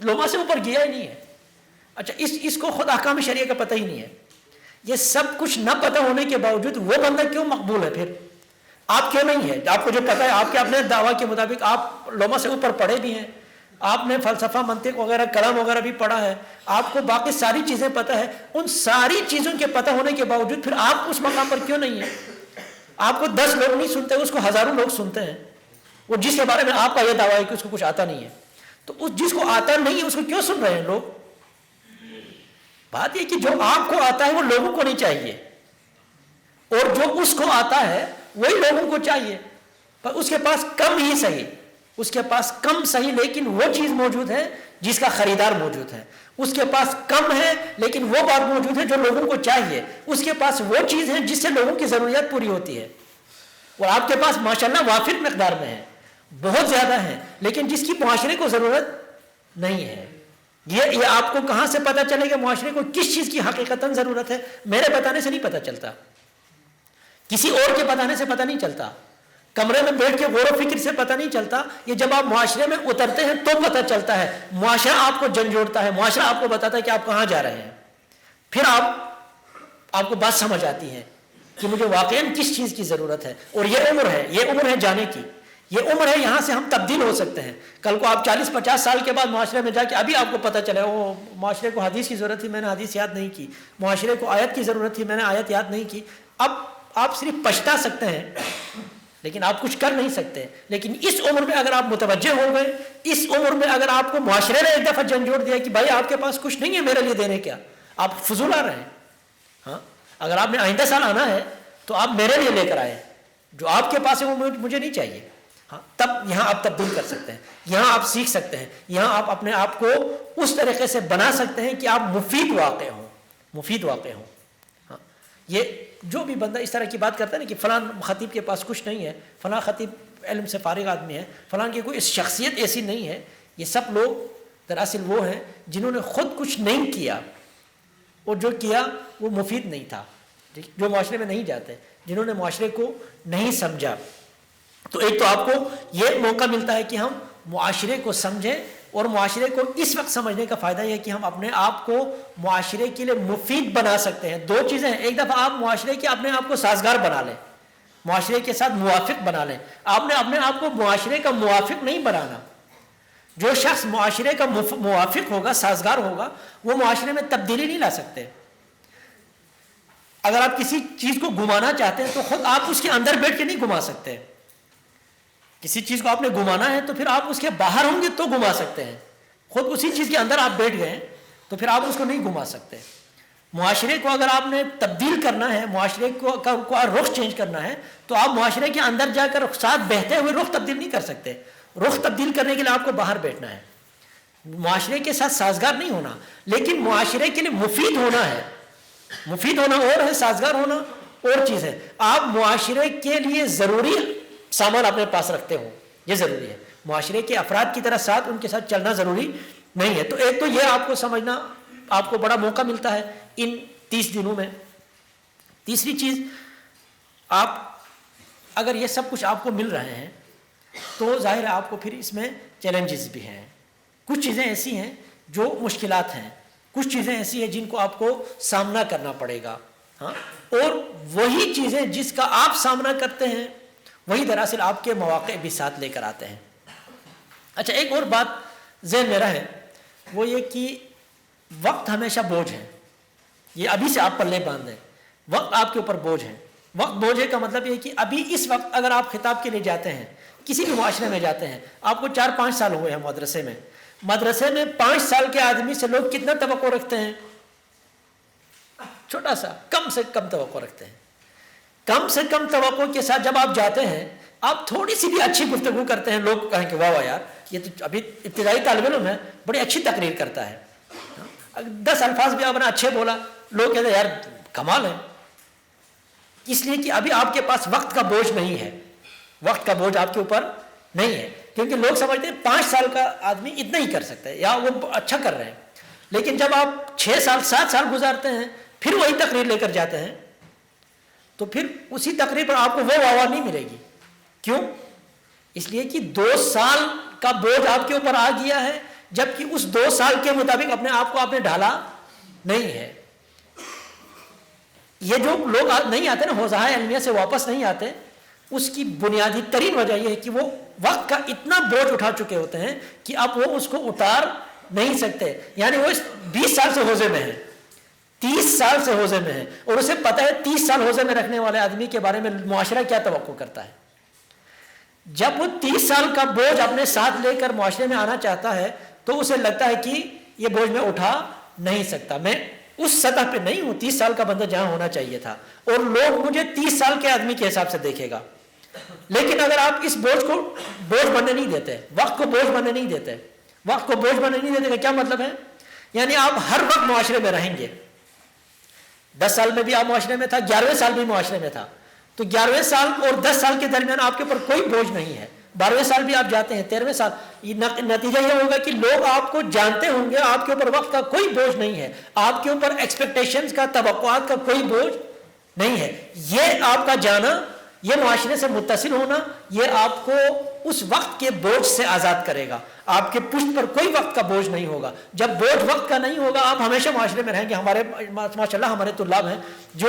لوگوں سے اوپر گیا ہی نہیں ہے۔ اچھا، اس کو خود احکام شریعہ کا پتہ ہی نہیں ہے۔ یہ سب کچھ نہ پتہ ہونے کے باوجود وہ بندہ کیوں مقبول ہے؟ پھر آپ کیوں نہیں ہے؟ آپ کو جو پتہ ہے، آپ کے اپنے دعویٰ کے مطابق آپ لوگوں سے اوپر پڑھے بھی ہیں، آپ نے فلسفہ منطق وغیرہ کلام وغیرہ بھی پڑھا ہے، آپ کو باقی ساری چیزیں پتہ ہے، ان ساری چیزوں کے پتہ ہونے کے باوجود پھر آپ اس مقام پر کیوں نہیں ہیں؟ آپ کو 10 لوگ نہیں سنتے، اس کو ہزاروں لوگ سنتے ہیں، وہ جس کے بارے میں آپ کا یہ دعویٰ ہے کہ اس کو کچھ آتا نہیں ہے، تو اس جس کو آتا نہیں ہے اس کو کیوں سن رہے ہیں لوگ؟ بات یہ کہ جو آپ کو آتا ہے وہ لوگوں کو نہیں چاہیے، اور جو اس کو آتا ہے وہی لوگوں کو چاہیے، پر اس کے پاس کم ہی صحیح، اس کے پاس کم صحیح لیکن وہ چیز موجود ہے جس کا خریدار موجود ہے، اس کے پاس کم ہے لیکن وہ بات موجود ہے جو لوگوں کو چاہیے، اس کے پاس وہ چیز ہے جس سے لوگوں کی ضروریات پوری ہوتی ہے، اور آپ کے پاس ماشاءاللہ وافر مقدار میں ہے، بہت زیادہ ہیں، لیکن جس کی معاشرے کو ضرورت نہیں ہے. یہ آپ کو کہاں سے پتہ چلے گا معاشرے کو کس چیز کی حقیقتاً ضرورت ہے؟ میرے بتانے سے نہیں پتہ چلتا، کسی اور کے بتانے سے پتہ نہیں چلتا، کمرے میں بیٹھ کے غور و فکر سے پتہ نہیں چلتا. یہ جب آپ معاشرے میں اترتے ہیں تو پتہ چلتا ہے. معاشرہ آپ کو جھنجھوڑتا ہے، معاشرہ آپ کو بتاتا ہے کہ آپ کہاں جا رہے ہیں. پھر آپ کو بات سمجھ آتی ہے کہ مجھے واقعاً کس چیز کی ضرورت ہے. اور یہ عمر ہے جانے کی، یہ عمر ہے یہاں سے ہم تبدیل ہو سکتے ہیں. کل کو آپ 40-50 سال کے بعد معاشرے میں جا کے ابھی آپ کو پتہ چلے وہ معاشرے کو حدیث کی ضرورت تھی، میں نے حدیث یاد نہیں کی، معاشرے کو آیت کی ضرورت تھی، میں نے آیت یاد نہیں کی. اب آپ صرف پچھتا سکتے ہیں لیکن آپ کچھ کر نہیں سکتے. لیکن اس عمر میں اگر آپ متوجہ ہو گئے، اس عمر میں اگر آپ کو معاشرے نے ایک دفعہ جھنجھوڑ دیا کہ بھائی آپ کے پاس کچھ نہیں ہے میرے لیے دینے کیا، آپ فضول آ رہے ہیں. ہاں، اگر آپ نے آئندہ سال آنا ہے تو آپ میرے لیے لے کر آئے، جو آپ کے پاس ہے وہ مجھے نہیں چاہیے. ہاں، تب یہاں آپ تبدیل کر سکتے ہیں، یہاں آپ سیکھ سکتے ہیں، یہاں آپ اپنے آپ کو اس طریقے سے بنا سکتے ہیں کہ آپ مفید واقع ہوں. ہاں، یہ جو بھی بندہ اس طرح کی بات کرتا ہے نا کہ فلاں خطیب کے پاس کچھ نہیں ہے، فلاں خطیب علم سے فارغ آدمی ہے، فلاں کی کوئی شخصیت ایسی نہیں ہے، یہ سب لوگ دراصل وہ ہیں جنہوں نے خود کچھ نہیں کیا اور جو کیا وہ مفید نہیں تھا، جو معاشرے میں نہیں جاتے، جنہوں نے معاشرے کو نہیں سمجھا. تو ایک تو آپ کو یہ موقع ملتا ہے کہ ہم معاشرے کو سمجھیں، اور معاشرے کو اس وقت سمجھنے کا فائدہ یہ ہے کہ ہم اپنے آپ کو معاشرے کے لیے مفید بنا سکتے ہیں. دو چیزیں ہیں، ایک دفعہ آپ معاشرے کے اپنے آپ کو سازگار بنا لیں، معاشرے کے ساتھ موافق بنا لیں. آپ نے اپنے آپ کو معاشرے کا موافق نہیں بنانا. جو شخص معاشرے کا موافق ہوگا، سازگار ہوگا، وہ معاشرے میں تبدیلی نہیں لا سکتے. اگر آپ کسی چیز کو گھمانا چاہتے ہیں تو خود آپ اس کے اندر بیٹھ کے نہیں گھما سکتے. کسی چیز کو آپ نے گھمانا ہے تو پھر آپ اس کے باہر ہوں گے تو گھما سکتے ہیں. خود اسی چیز کے اندر آپ بیٹھ گئے تو پھر آپ اس کو نہیں گھما سکتے. معاشرے کو اگر آپ نے تبدیل کرنا ہے، معاشرے کو رخ چینج کرنا ہے، تو آپ معاشرے کے اندر جا کر ساتھ بہتے ہوئے رخ تبدیل نہیں کر سکتے. رخ تبدیل کرنے کے لیے آپ کو باہر بیٹھنا ہے، معاشرے کے ساتھ سازگار نہیں ہونا، لیکن معاشرے کے لیے مفید ہونا ہے. مفید ہونا اور ہے، سازگار ہونا اور چیز ہے. آپ معاشرے کے لیے ضروری سامان اپنے پاس رکھتے ہو، یہ ضروری ہے. معاشرے کے افراد کی طرح ساتھ ان کے ساتھ چلنا ضروری نہیں ہے. تو ایک تو یہ آپ کو سمجھنا، آپ کو بڑا موقع ملتا ہے ان 30 دنوں میں. تیسری چیز، آپ اگر یہ سب کچھ آپ کو مل رہے ہیں تو ظاہر ہے آپ کو پھر اس میں چیلنجز بھی ہیں. کچھ چیزیں ایسی ہیں جو مشکلات ہیں، کچھ چیزیں ایسی ہیں جن کو آپ کو سامنا کرنا پڑے گا. ہاں، اور وہی چیزیں جس کا آپ سامنا کرتے ہیں وہی دراصل آپ کے مواقع بھی ساتھ لے کر آتے ہیں. اچھا، ایک اور بات ذہن میں رہے، وہ یہ کہ وقت ہمیشہ بوجھ ہے. یہ ابھی سے آپ پلے باندھیں، وقت آپ کے اوپر بوجھ ہے. وقت بوجھ کا مطلب یہ کہ ابھی اس وقت اگر آپ خطاب کے لیے جاتے ہیں، کسی بھی معاشرے میں جاتے ہیں، آپ کو 4-5 سال ہوئے ہیں مدرسے میں 5 سال کے آدمی سے لوگ کتنا توقع رکھتے ہیں؟ چھوٹا سا، کم سے کم توقع رکھتے ہیں. کم سے کم توقع کے ساتھ جب آپ جاتے ہیں، آپ تھوڑی سی بھی اچھی گفتگو کرتے ہیں، لوگ کہیں کہ واہ واہ یار، یہ تو ابھی ابتدائی طالب علم ہے، بڑی اچھی تقریر کرتا ہے. 10 الفاظ بھی آپ نے اچھے بولا، لوگ کہتے ہیں یار کمال ہے. اس لیے کہ ابھی آپ کے پاس وقت کا بوجھ نہیں ہے، وقت کا بوجھ آپ کے اوپر نہیں ہے، کیونکہ لوگ سمجھتے ہیں 5 سال کا آدمی اتنا ہی کر سکتا ہے یا وہ اچھا کر رہے ہیں. لیکن جب آپ 6 سال 7 سال گزارتے ہیں، پھر وہی تقریر لے کر جاتے ہیں، تو پھر اسی تقریر پر آپ کو وہ واہ واہ نہیں ملے گی. کیوں؟ اس لیے کہ 2 سال کا بوجھ آپ کے اوپر آ گیا ہے، جبکہ اس 2 سال کے مطابق اپنے آپ کو آپ نے ڈھالا نہیں ہے. یہ جو لوگ نہیں آتے نا، حوزہ علمیہ سے واپس نہیں آتے، اس کی بنیادی ترین وجہ یہ ہے کہ وہ وقت کا اتنا بوجھ اٹھا چکے ہوتے ہیں کہ اب وہ اس کو اتار نہیں سکتے. یعنی وہ 20 سال سے حوزے میں ہے، 30 سال سے حوزے میں ہے، اور اسے پتہ ہے 30 سال حوزے میں رکھنے والے آدمی کے بارے میں معاشرہ کیا توقع کرتا ہے. جب وہ 30 سال کا بوجھ اپنے ساتھ لے کر معاشرے میں آنا چاہتا ہے تو اسے لگتا ہے کہ یہ بوجھ میں اٹھا نہیں سکتا، میں اس سطح پہ نہیں ہوں 30 سال کا بندہ جہاں ہونا چاہیے تھا، اور لوگ مجھے 30 سال کے آدمی کے حساب سے دیکھے گا. لیکن اگر آپ اس بوجھ کو بوجھ بننے نہیں دیتے، وقت کو بوجھ بننے نہیں دیتے، وقت کو بوجھ بننے نہیں دیتے کا کیا مطلب ہے؟ یعنی آپ ہر وقت معاشرے میں رہیں گے. 10 سال میں بھی آپ معاشرے میں تھا، 11ویں سال بھی معاشرے میں تھا، تو 11ویں سال اور 10 سال کے درمیان آپ کے اوپر کوئی بوجھ نہیں ہے. 12ویں سال بھی آپ جاتے ہیں, 13ویں سال, نتیجہ یہ ہوگا کہ لوگ آپ کو جانتے ہوں گے, آپ کے اوپر وقت کا کوئی بوجھ نہیں ہے, آپ کے اوپر ایکسپیکٹیشنز کا, توقعات کا کوئی بوجھ نہیں ہے. یہ آپ کا جانا, یہ معاشرے سے متصل ہونا, یہ آپ کو اس وقت کے بوجھ سے آزاد کرے گا. آپ کے پشت پر کوئی وقت کا بوجھ نہیں ہوگا. جب بوجھ وقت کا نہیں ہوگا, آپ ہمیشہ معاشرے میں رہیں گے. ہمارے ماشاء اللہ ہمارے طلاب ہیں جو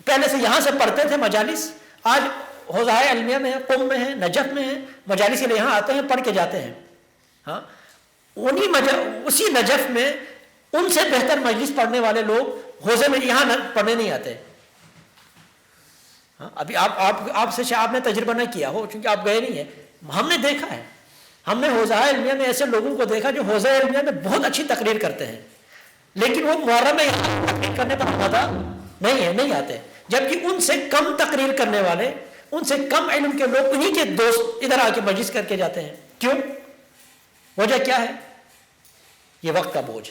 پہلے سے یہاں سے پڑھتے تھے مجالس, آج حوزہ علمیہ میں ہیں, قم میں ہیں, نجف میں ہیں, مجالس کے لیے یہاں آتے ہیں, پڑھ کے جاتے ہیں. ہاں, اسی نجف میں ان سے بہتر مجلس پڑھنے والے لوگ حوزے میں یہاں پڑھنے نہیں آتے. ہاں, ابھی آپ سے آپ نے تجربہ نہ کیا ہو چونکہ آپ گئے نہیں ہیں. ہم نے دیکھا ہے, ہم نے حوزہ علمیہ میں ایسے لوگوں کو دیکھا جو حوزہ علمیہ میں بہت اچھی تقریر کرتے ہیں, لیکن وہ محرم میں یہاں تقریر کرنے پر آمادہ نہیں آتے. جبکہ ان سے کم تقریر کرنے والے, ان سے کم علم کے لوگ, انہی کے دوست ادھر آ کے مجلس کر کے جاتے ہیں. کیوں؟ وجہ کیا ہے؟ یہ وقت کا بوجھ.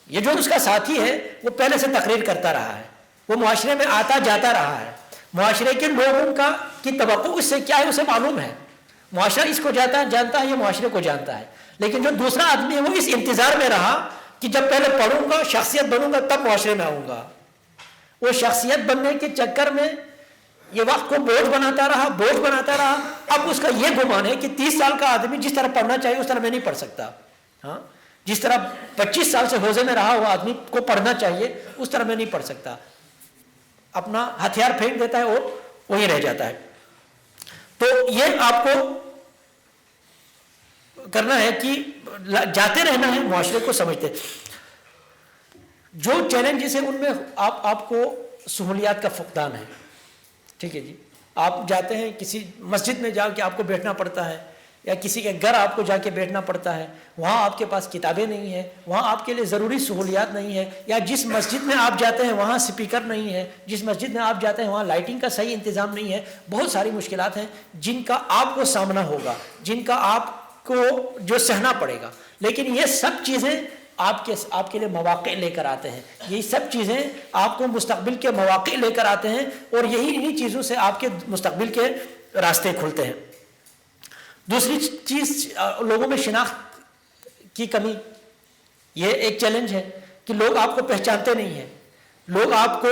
یہ جو اس کا ساتھی ہے وہ پہلے سے تقریر کرتا رہا ہے, وہ معاشرے میں آتا جاتا رہا ہے, معاشرے کے لوگوں کی توقع اس سے کیا ہے اسے معلوم ہے. معاشرہ اس کو جانتا ہے, یہ معاشرے کو جانتا ہے. لیکن جو دوسرا آدمی ہے وہ اس انتظار میں رہا کہ جب پہلے پڑھوں گا, شخصیت بنوں گا, تب معاشرے میں آؤں گا. وہ شخصیت بننے کے چکر میں یہ وقت کو بوجھ بناتا رہا. اب اس کا یہ گمان ہے کہ 30 سال کا آدمی جس طرح پڑھنا چاہیے اس طرح میں نہیں پڑھ سکتا. ہاں, جس طرح 25 سال سے حوزے میں رہا ہوا آدمی کو پڑھنا چاہیے اس طرح میں نہیں پڑھ سکتا. اپنا ہتھیار پھینک دیتا ہے اور وہیں رہ جاتا ہے. تو یہ آپ کو کرنا ہے کہ جاتے رہنا ہے, معاشرے کو سمجھتے. جو چیلنجز ہیں ان میں آپ کو سہولیات کا فقدان ہے. ٹھیک ہے جی, آپ جاتے ہیں کسی مسجد میں جا کے آپ کو بیٹھنا پڑتا ہے, یا کسی کے گھر آپ کو جا کے بیٹھنا پڑتا ہے, وہاں آپ کے پاس کتابیں نہیں ہیں, وہاں آپ کے لیے ضروری سہولیات نہیں ہے, یا جس مسجد میں آپ جاتے ہیں وہاں سپیکر نہیں ہے, جس مسجد میں آپ جاتے ہیں وہاں لائٹنگ کا صحیح انتظام نہیں ہے. بہت ساری مشکلات ہیں جن کا آپ کو سامنا ہوگا, جن کا آپ کو جو سہنا پڑے گا. لیکن یہ سب چیزیں آپ کے لیے مواقع لے کر آتے ہیں. یہ سب چیزیں آپ کو مستقبل کے مواقع لے کر آتے ہیں, اور انہی چیزوں سے آپ کے مستقبل کے راستے کھلتے ہیں. دوسری چیز, لوگوں میں شناخت کی کمی. یہ ایک چیلنج ہے کہ لوگ آپ کو پہچانتے نہیں ہیں. لوگ آپ کو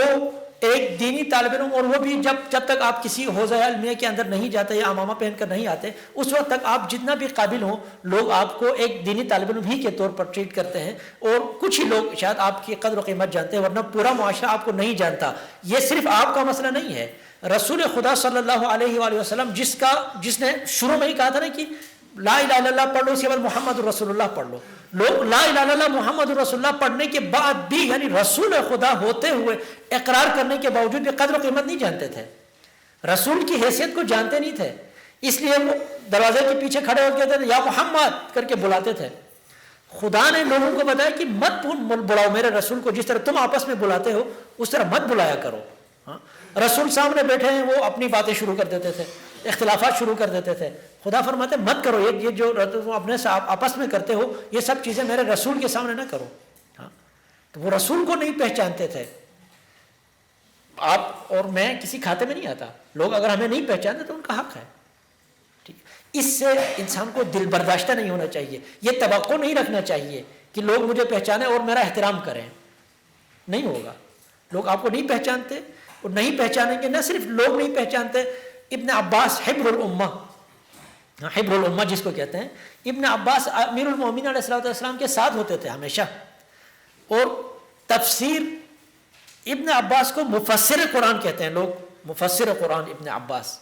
ایک دینی طالب علم, اور وہ بھی جب تک آپ کسی حوزہ علمیہ کے اندر نہیں جاتے یا عمامہ پہن کر نہیں آتے, اس وقت تک آپ جتنا بھی قابل ہوں, لوگ آپ کو ایک دینی طالب علم ہی کے طور پر ٹریٹ کرتے ہیں. اور کچھ ہی لوگ شاید آپ کی قدر و قیمت جانتے ہیں, ورنہ پورا معاشرہ آپ کو نہیں جانتا. یہ صرف آپ کا مسئلہ نہیں ہے. رسول خدا صلی اللہ علیہ وآلہ وسلم جس نے شروع میں ہی کہا تھا نا کہ لا الہ الا اللہ پڑھ لو, اس کے بعد محمد رسول اللہ پڑھ لو. لوگ لا الہ الا اللہ محمد رسول اللہ پڑھنے کے بعد بھی, یعنی رسول خدا ہوتے ہوئے اقرار کرنے کے باوجود بھی قدر و قیمت نہیں جانتے تھے, رسول کی حیثیت کو جانتے نہیں تھے. اس لیے وہ دروازے کے پیچھے کھڑے ہو کے یا محمد کر کے بلاتے تھے. خدا نے لوگوں کو بتایا کہ مت بلاؤ میرے رسول کو, جس طرح تم آپس میں بلاتے ہو اس طرح مت بلایا کرو. ہاں, رسول سامنے بیٹھے ہیں, وہ اپنی باتیں شروع کر دیتے تھے, اختلافات شروع کر دیتے تھے. خدا فرماتے مت کرو, یہ جو اپنے سے آپس میں کرتے ہو یہ سب چیزیں میرے رسول کے سامنے نہ کرو. ہاں, تو وہ رسول کو نہیں پہچانتے تھے. آپ اور میں کسی کھاتے میں نہیں آتا. لوگ اگر ہمیں نہیں پہچانتے تو ان کا حق ہے. ٹھیک, اس سے انسان کو دل برداشتہ نہیں ہونا چاہیے. یہ توقع نہیں رکھنا چاہیے کہ لوگ مجھے پہچانیں اور میرا احترام کریں. نہیں ہوگا. لوگ آپ کو نہیں پہچانتے اور نہیں پہچانیں گے. نہ صرف لوگ نہیں پہچانتے, ابن عباس حبر الامہ, حبر الامہ جس کو کہتے ہیں, ابن عباس امیر المومنین علیہ السلام کے ساتھ ہوتے تھے ہمیشہ. اور تفسیر ابن عباس کو مفسر قرآن کہتے ہیں لوگ, مفسر قرآن ابن عباس.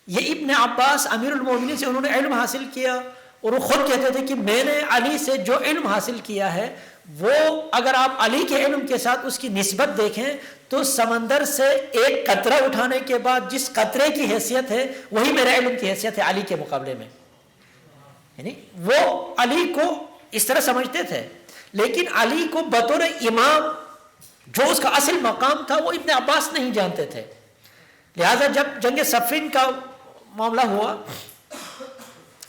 یہ ابن عباس امیر المومنین سے انہوں نے علم حاصل کیا, اور وہ خود کہتے تھے کہ میں نے علی سے جو علم حاصل کیا ہے وہ اگر آپ علی کے علم کے ساتھ اس کی نسبت دیکھیں تو سمندر سے ایک قطرہ اٹھانے کے بعد جس قطرے کی حیثیت ہے وہی میرے علم کی حیثیت ہے علی کے مقابلے میں. یعنی وہ علی کو اس طرح سمجھتے تھے, لیکن علی کو بطور امام جو اس کا اصل مقام تھا وہ ابن عباس نہیں جانتے تھے. لہذا جب جنگ صفین کا معاملہ ہوا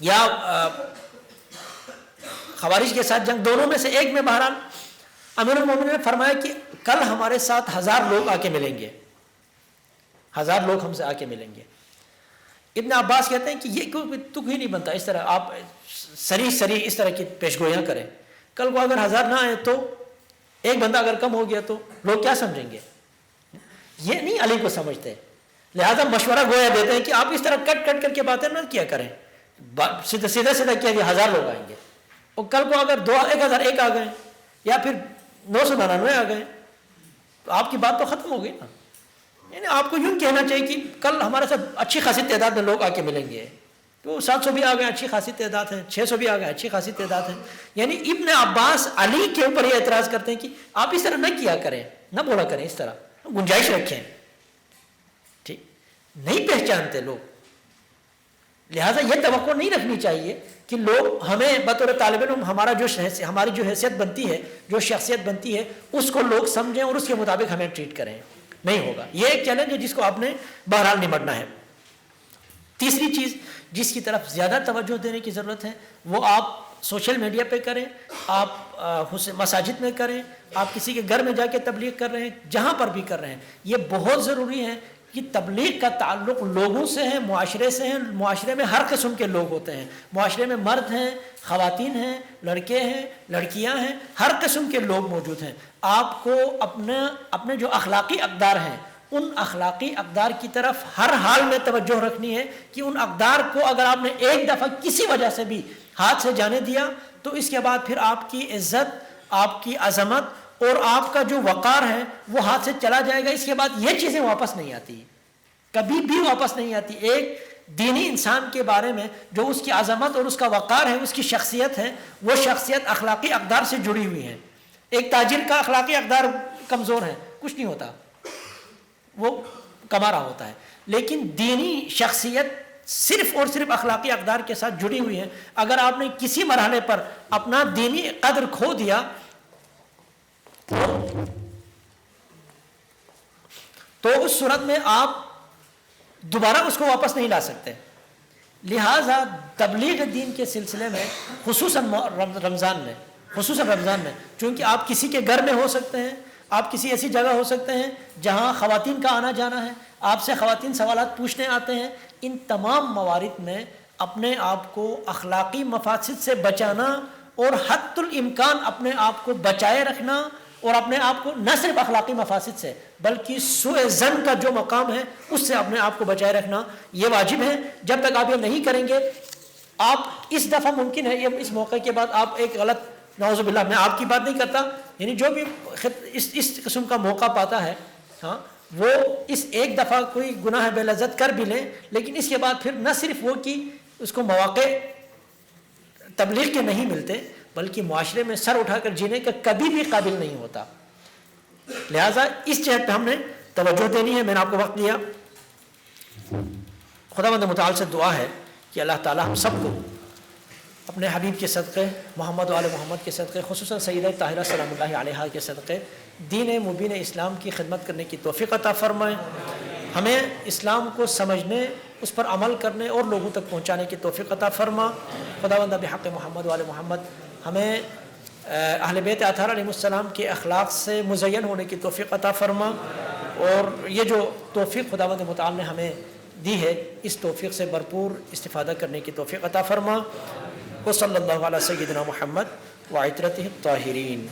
یا خوارج کے ساتھ جنگ, دونوں میں سے ایک میں بہرحال امیر المومنین نے فرمایا کہ کل ہمارے ساتھ 1000 لوگ آ کے ملیں گے. 1000 لوگ ہم سے آ کے ملیں گے۔ ابن عباس کہتے ہیں کہ یہ تو کوئی نہیں بنتا اس طرح آپ سری اس طرح کی پیشگویاں کریں، کل کو اگر 1000 نہ آئے تو ایک بندہ اگر کم ہو گیا تو لوگ کیا سمجھیں گے؟ یہ نہیں علی کو سمجھتے، لہذا مشورہ گویا دیتے ہیں کہ آپ اس طرح کٹ کٹ کر کے باتیں نہ کیا کریں، سیدھا کیا کہ 1000 لوگ آئیں گے، اور کل کو اگر 1001 آ گئے یا پھر 999 آ گئے تو آپ کی بات تو ختم ہو گئی نا۔ یعنی آپ کو یوں کہنا چاہیے کہ کل ہمارے ساتھ اچھی خاصی تعداد میں لوگ آ کے ملیں گے، تو 700 بھی آ گئے اچھی خاصی تعداد ہے، 600 بھی آ گئے اچھی خاصی تعداد ہے۔ یعنی ابن عباس علی کے اوپر یہ اعتراض کرتے ہیں کہ آپ اس طرح نہ کیا کریں، نہ بولا کریں، اس طرح گنجائش رکھیں، ٹھیک نہیں پہچانتے لوگ، لہٰذا یہ توقع نہیں رکھنی چاہیے کہ لوگ ہمیں بطور طالب علم ہماری جو حیثیت بنتی ہے، جو شخصیت بنتی ہے، اس کو لوگ سمجھیں اور اس کے مطابق ہمیں ٹریٹ کریں، نہیں ہوگا۔ یہ ایک چیلنج ہے جس کو آپ نے بہرحال نمٹنا ہے۔ تیسری چیز جس کی طرف زیادہ توجہ دینے کی ضرورت ہے وہ آپ سوشل میڈیا پہ کریں، آپ مساجد میں کریں، آپ کسی کے گھر میں جا کے تبلیغ کر رہے ہیں، جہاں پر بھی کر رہے ہیں، یہ بہت ضروری ہے کہ تبلیغ کا تعلق لوگوں سے ہے، معاشرے سے ہے۔ معاشرے میں ہر قسم کے لوگ ہوتے ہیں، معاشرے میں مرد ہیں، خواتین ہیں، لڑکے ہیں، لڑکیاں ہیں، ہر قسم کے لوگ موجود ہیں۔ آپ کو اپنے جو اخلاقی اقدار ہیں ان اخلاقی اقدار کی طرف ہر حال میں توجہ رکھنی ہے کہ ان اقدار کو اگر آپ نے ایک دفعہ کسی وجہ سے بھی ہاتھ سے جانے دیا تو اس کے بعد پھر آپ کی عزت، آپ کی عظمت اور آپ کا جو وقار ہے وہ ہاتھ سے چلا جائے گا۔ اس کے بعد یہ چیزیں واپس نہیں آتی، کبھی بھی واپس نہیں آتی۔ ایک دینی انسان کے بارے میں جو اس کی عظمت اور اس کا وقار ہے، اس کی شخصیت ہے، وہ شخصیت اخلاقی اقدار سے جڑی ہوئی ہے۔ ایک تاجر کا اخلاقی اقدار کمزور ہے، کچھ نہیں ہوتا، وہ کما رہا ہوتا ہے، لیکن دینی شخصیت صرف اور صرف اخلاقی اقدار کے ساتھ جڑی ہوئی ہے۔ اگر آپ نے کسی مرحلے پر اپنا دینی قدر کھو دیا تو اس صورت میں آپ دوبارہ اس کو واپس نہیں لا سکتے۔ لہذا تبلیغ دین کے سلسلے میں خصوصاً رمضان میں چونکہ آپ کسی کے گھر میں ہو سکتے ہیں، آپ کسی ایسی جگہ ہو سکتے ہیں جہاں خواتین کا آنا جانا ہے، آپ سے خواتین سوالات پوچھنے آتے ہیں، ان تمام موارد میں اپنے آپ کو اخلاقی مفاسد سے بچانا اور حد الامکان اپنے آپ کو بچائے رکھنا، اور اپنے آپ کو نہ صرف اخلاقی مفاسد سے بلکہ سوء ظن کا جو مقام ہے اس سے اپنے آپ کو بچائے رکھنا یہ واجب ہے۔ جب تک آپ یہ نہیں کریں گے، آپ اس دفعہ ممکن ہے یہ اس موقع کے بعد آپ ایک غلط، نعوذ باللہ میں آپ کی بات نہیں کرتا، یعنی جو بھی اس قسم کا موقع پاتا ہے، ہاں وہ اس ایک دفعہ کوئی گناہ بے لذت کر بھی لیں، لیکن اس کے بعد پھر نہ صرف وہ کہ اس کو مواقع تبلیغ کے نہیں ملتے بلکہ معاشرے میں سر اٹھا کر جینے کا کبھی بھی قابل نہیں ہوتا۔ لہٰذا اس جہت پہ ہم نے توجہ دینی ہے۔ میں نے آپ کو وقت دیا، خداوند متعال سے دعا ہے کہ اللہ تعالی ہم سب کو اپنے حبیب کے صدقے، محمد و آل محمد کے صدقے، خصوصاً سیدہ طاہرہ سلام اللہ علیہا کے صدقے دین مبین اسلام کی خدمت کرنے کی توفیق عطا فرمائے، ہمیں اسلام کو سمجھنے، اس پر عمل کرنے اور لوگوں تک پہنچانے کی توفیق عطا فرما۔ خداوند بحق محمد و آل محمد ہمیں اہل بیت اطہار علیہ السلام کے اخلاق سے مزین ہونے کی توفیق عطا فرما، اور یہ جو توفیق خداوند متعال نے ہمیں دی ہے اس توفیق سے بھرپور استفادہ کرنے کی توفیق عطا فرما۔ وصلی اللہ علی سیدنا محمد وعطرتہ الطاہرین۔